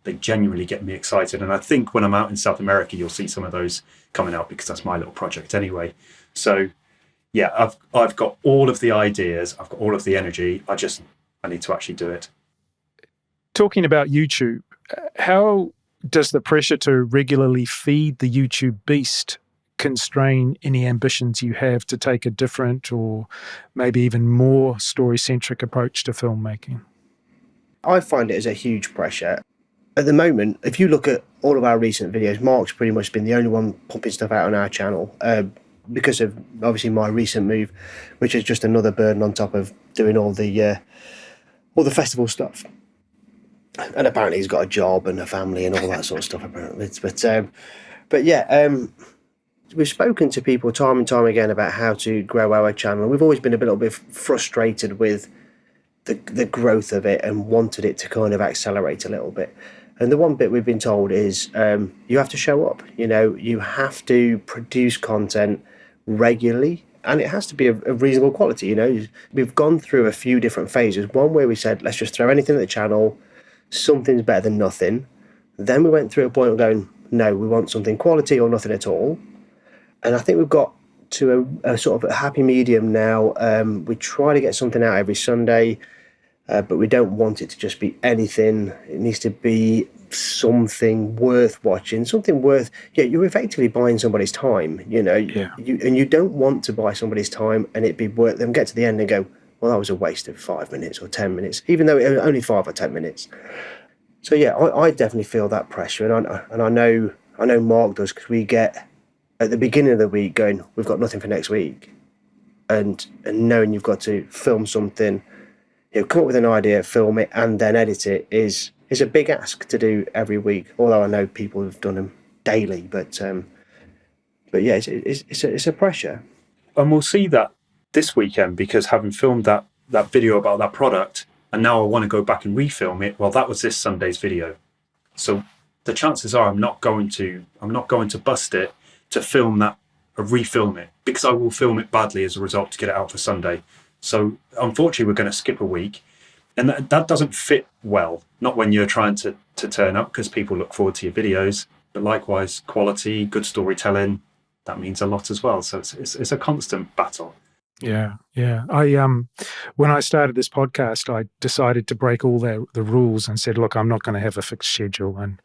They genuinely get me excited. And I think when I'm out in South America, you'll see some of those coming out, because that's my little project anyway. So yeah, I've got all of the ideas, I've got all of the energy. I need to actually do it. Talking about YouTube, how does the pressure to regularly feed the YouTube beast constrain any ambitions you have to take a different or maybe even more story-centric approach to filmmaking? I find it as a huge pressure. At the moment, if you look at all of our recent videos, Mark's pretty much been the only one pumping stuff out on our channel because of obviously my recent move, which is just another burden on top of doing all the festival stuff. And apparently he's got a job and a family and all that sort of stuff. Apparently, but yeah, we've spoken to people time and time again about how to grow our channel. We've always been a little bit frustrated with the growth of it and wanted it to kind of accelerate a little bit. And the one bit we've been told is you have to show up. You have to produce content regularly, and it has to be of reasonable quality. We've gone through a few different phases. One where we said, let's just throw anything at the channel. Something's better than nothing. Then we went through a point of going, no, we want something quality or nothing at all. And I think we've got to a sort of a happy medium now. We try to get something out every Sunday, but we don't want it to just be anything. It needs to be something worth watching, something worth. Yeah, you're effectively buying somebody's time. Yeah. You don't want to buy somebody's time and it be worth them. Get to the end and go, well, that was a waste of 5 minutes or 10 minutes, even though it was only 5 or 10 minutes. So yeah, I definitely feel that pressure, and I know Mark does, because we get at the beginning of the week going, we've got nothing for next week, and knowing you've got to film something, come up with an idea, film it, and then edit it is a big ask to do every week. Although I know people have done them daily, but yeah, it's a pressure. And we'll see that this weekend, because having filmed that video about that product, and now I want to go back and refilm it. Well, that was this Sunday's video, so the chances are I'm not going to bust it to film that or refilm it, because I will film it badly as a result to get it out for Sunday. So unfortunately, we're going to skip a week, and that doesn't fit well. Not when you're trying to turn up, because people look forward to your videos. But likewise, quality, good storytelling, that means a lot as well. So it's a constant battle. Yeah. When I started this podcast, I decided to break all the rules and said, look, I'm not going to have a fixed schedule, and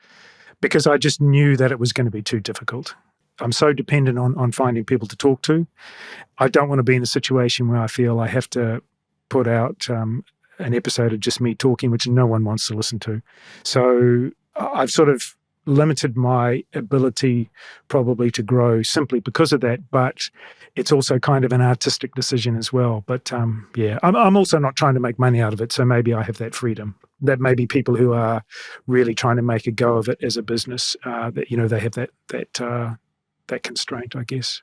because I just knew that it was going to be too difficult. I'm so dependent on finding people to talk to. I don't want to be in a situation where I feel I have to put out an episode of just me talking, which no one wants to listen to. So I've sort of limited my ability probably to grow simply because of that, but it's also kind of an artistic decision as well. But yeah, I'm also not trying to make money out of it, so maybe I have that freedom. That maybe people who are really trying to make a go of it as a business, that they have that constraint, I guess.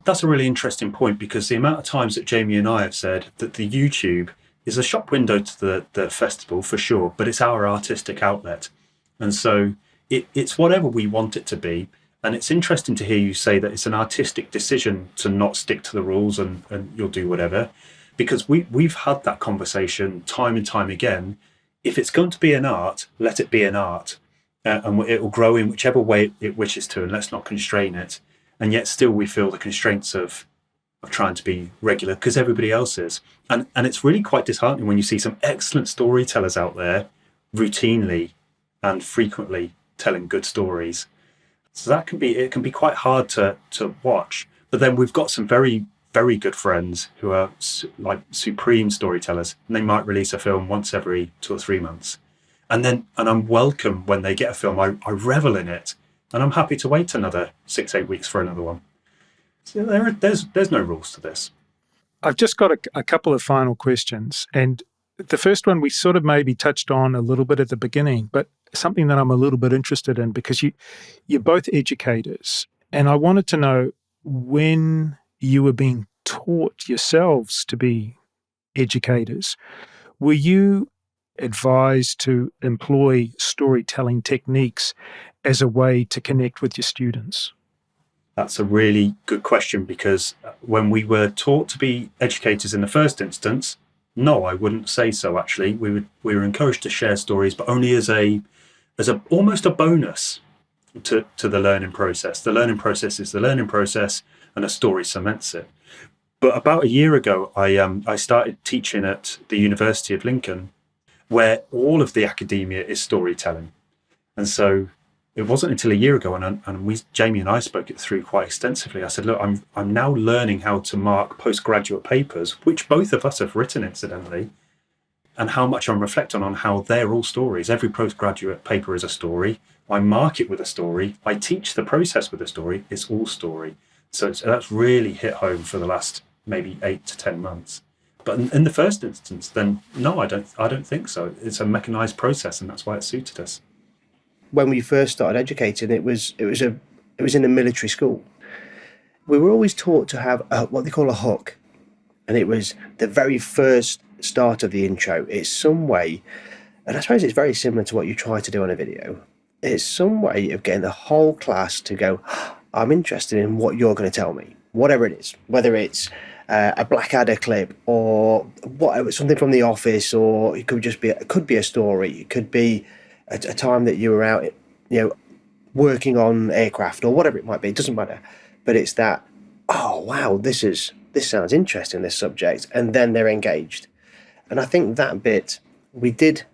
That's a really interesting point, because the amount of times that Jamie and I have said that the YouTube is a shop window to the festival for sure, but it's our artistic outlet. And so it's whatever we want it to be. And it's interesting to hear you say that it's an artistic decision to not stick to the rules and you'll do whatever, because we've had that conversation time and time again. If it's going to be an art, let it be an art, and it will grow in whichever way it wishes to, and let's not constrain it. And yet still we feel the constraints of trying to be regular because everybody else is. And it's really quite disheartening when you see some excellent storytellers out there routinely and frequently telling good stories. So it can be quite hard to watch. But then we've got some very, very good friends who are like supreme storytellers, and they might release a film once every 2 or 3 months. And I'm welcome when they get a film. I revel in it, and I'm happy to wait another 6-8 weeks for another one. So there's no rules to this. I've just got a couple of final questions. And the first one we sort of maybe touched on a little bit at the beginning, but something that I'm a little bit interested in, because you're both educators. And I wanted to know, when you were being taught yourselves to be educators, were you advised to employ storytelling techniques as a way to connect with your students? That's a really good question, because when we were taught to be educators in the first instance, no, I wouldn't say so. Actually, we were encouraged to share stories, but only as almost a bonus to the learning process. The learning process is the learning process, and a story cements it. But about a year ago, I started teaching at the University of Lincoln, where all of the academia is storytelling, and so it wasn't until a year ago, and Jamie and I spoke it through quite extensively. I said, look, I'm now learning how to mark postgraduate papers, which both of us have written, incidentally, and how much I'm reflecting on how they're all stories. Every postgraduate paper is a story. I mark it with a story. I teach the process with a story. It's all story. So that's really hit home for the last maybe 8 to 10 months. But in the first instance, then no, I don't think so. It's a mechanized process, and that's why it suited us. When we first started educating, it was in a military school. We were always taught to have what they call a hook, and it was the very first start of the intro. It's some way, and I suppose it's very similar to what you try to do on a video. It's some way of getting the whole class to go, I'm interested in what you're going to tell me, whatever it is, whether it's a Blackadder clip or whatever, something from The Office, or it could be a story, it could be a time that you were out, working on aircraft or whatever it might be. It doesn't matter, but it's that, oh wow, this sounds interesting, this subject, and then they're engaged. And I think that bit we did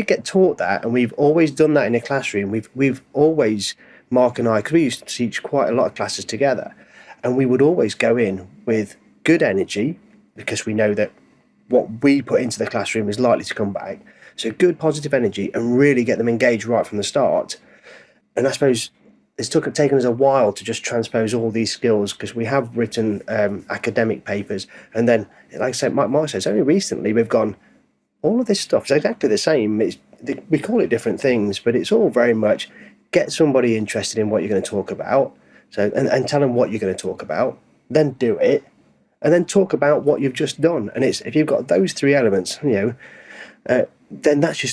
get taught that, and we've always done that in a classroom. We've always, Mark and I, because we used to teach quite a lot of classes together, and we would always go in with good energy, because we know that what we put into the classroom is likely to come back. So good positive energy, and really get them engaged right from the start. And I suppose it's taken us a while to just transpose all these skills, because we have written academic papers, and then, like I said, Mark says, only recently we've gone, all of this stuff is exactly the same. We call it different things, but it's all very much get somebody interested in what you're going to talk about, so and tell them what you're going to talk about, then do it, and then talk about what you've just done. And it's, if you've got those three elements, then that's your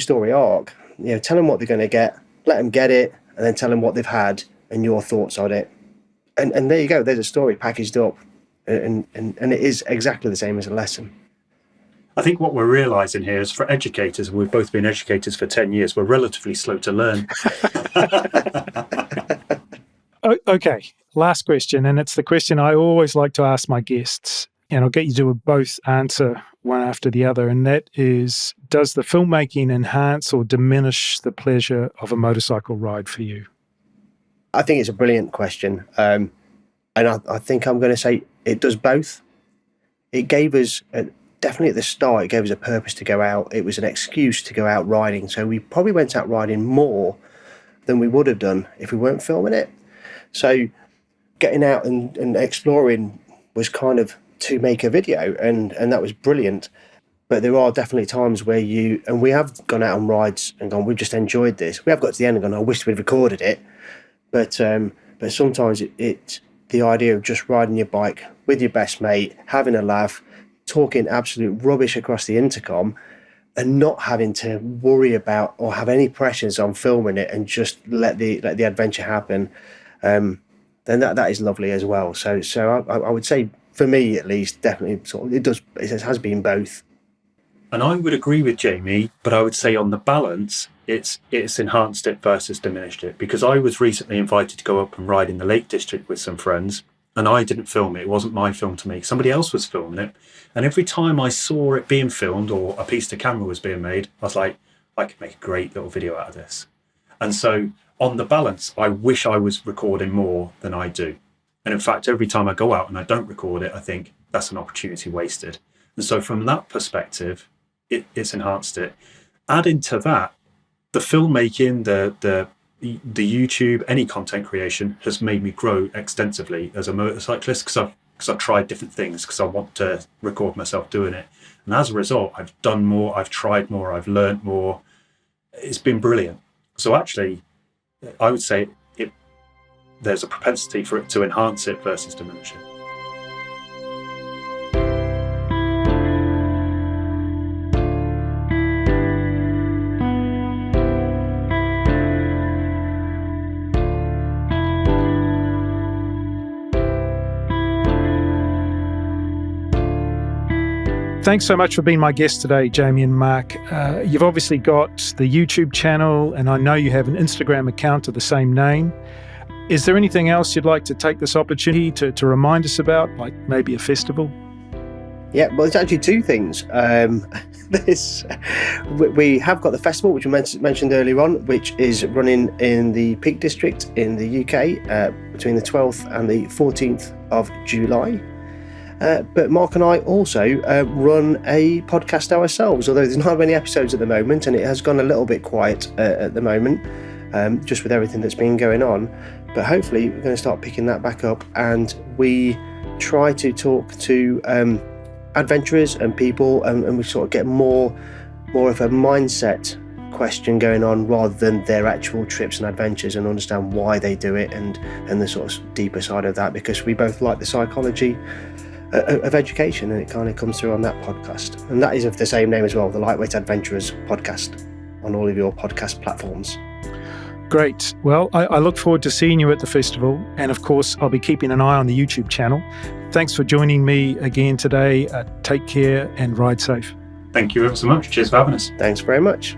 story arc. Tell them what they're going to get, let them get it, and then tell them what they've had and your thoughts on it. And there you go, there's a story packaged up, and it is exactly the same as a lesson. I think what we're realising here is, for educators, and we've both been educators for 10 years, we're relatively slow to learn. Okay, last question, and it's the question I always like to ask my guests, and I'll get you to both answer one after the other, and that is, does the filmmaking enhance or diminish the pleasure of a motorcycle ride for you? I think it's a brilliant question, and I think I'm going to say it does both. It gave us, definitely at the start, it gave us a purpose to go out. It was an excuse to go out riding, so we probably went out riding more than we would have done if we weren't filming it. So getting out and exploring was kind of to make a video, and that was brilliant. But there are definitely times where we have gone out on rides and gone, we've just enjoyed this. We have got to the end and gone, I wish we'd recorded it. But sometimes it's the idea of just riding your bike with your best mate, having a laugh, talking absolute rubbish across the intercom, and not having to worry about or have any pressures on filming it and just let the adventure happen, then that is lovely as well. So I would say, for me at least, definitely it has been both. And I would agree with Jamie, but I would say on the balance, it's enhanced it versus diminished it, because I was recently invited to go up and ride in the Lake District with some friends, and I didn't film it. It wasn't my film to make. Somebody else was filming it. And every time I saw it being filmed or a piece of camera was being made, I was like, I could make a great little video out of this. And so on the balance, I wish I was recording more than I do. And in fact, every time I go out and I don't record it, I think that's an opportunity wasted. And so from that perspective, it's enhanced it. Adding to that, the filmmaking, the YouTube, any content creation has made me grow extensively as a motorcyclist, because I've tried different things, because I want to record myself doing it. And as a result, I've done more, I've tried more, I've learned more. It's been brilliant. So actually, I would say there's a propensity for it to enhance it versus diminish it. Thanks so much for being my guest today, Jamie and Marc. You've obviously got the YouTube channel, and I know you have an Instagram account of the same name. Is there anything else you'd like to take this opportunity to remind us about, like maybe a festival? Yeah, well, it's actually two things. We have got the festival, which we mentioned earlier on, which is running in the Peak District in the UK between the 12th and the 14th of July. But Marc and I also run a podcast ourselves, although there's not many episodes at the moment, and it has gone a little bit quiet at the moment, just with everything that's been going on. But hopefully we're going to start picking that back up, and we try to talk to adventurers and people, and we sort of get more of a mindset question going on rather than their actual trips and adventures, and understand why they do it and the sort of deeper side of that, because we both like the psychology of education, and it kind of comes through on that podcast. And that is of the same name as well, the Lightweight Adventurers podcast, on all of your podcast platforms. Great. Well, I look forward to seeing you at the festival, and of course I'll be keeping an eye on the YouTube channel. Thanks for joining me again today. Take care and ride safe. Thank you ever so much. Cheers for having us. Thanks very much.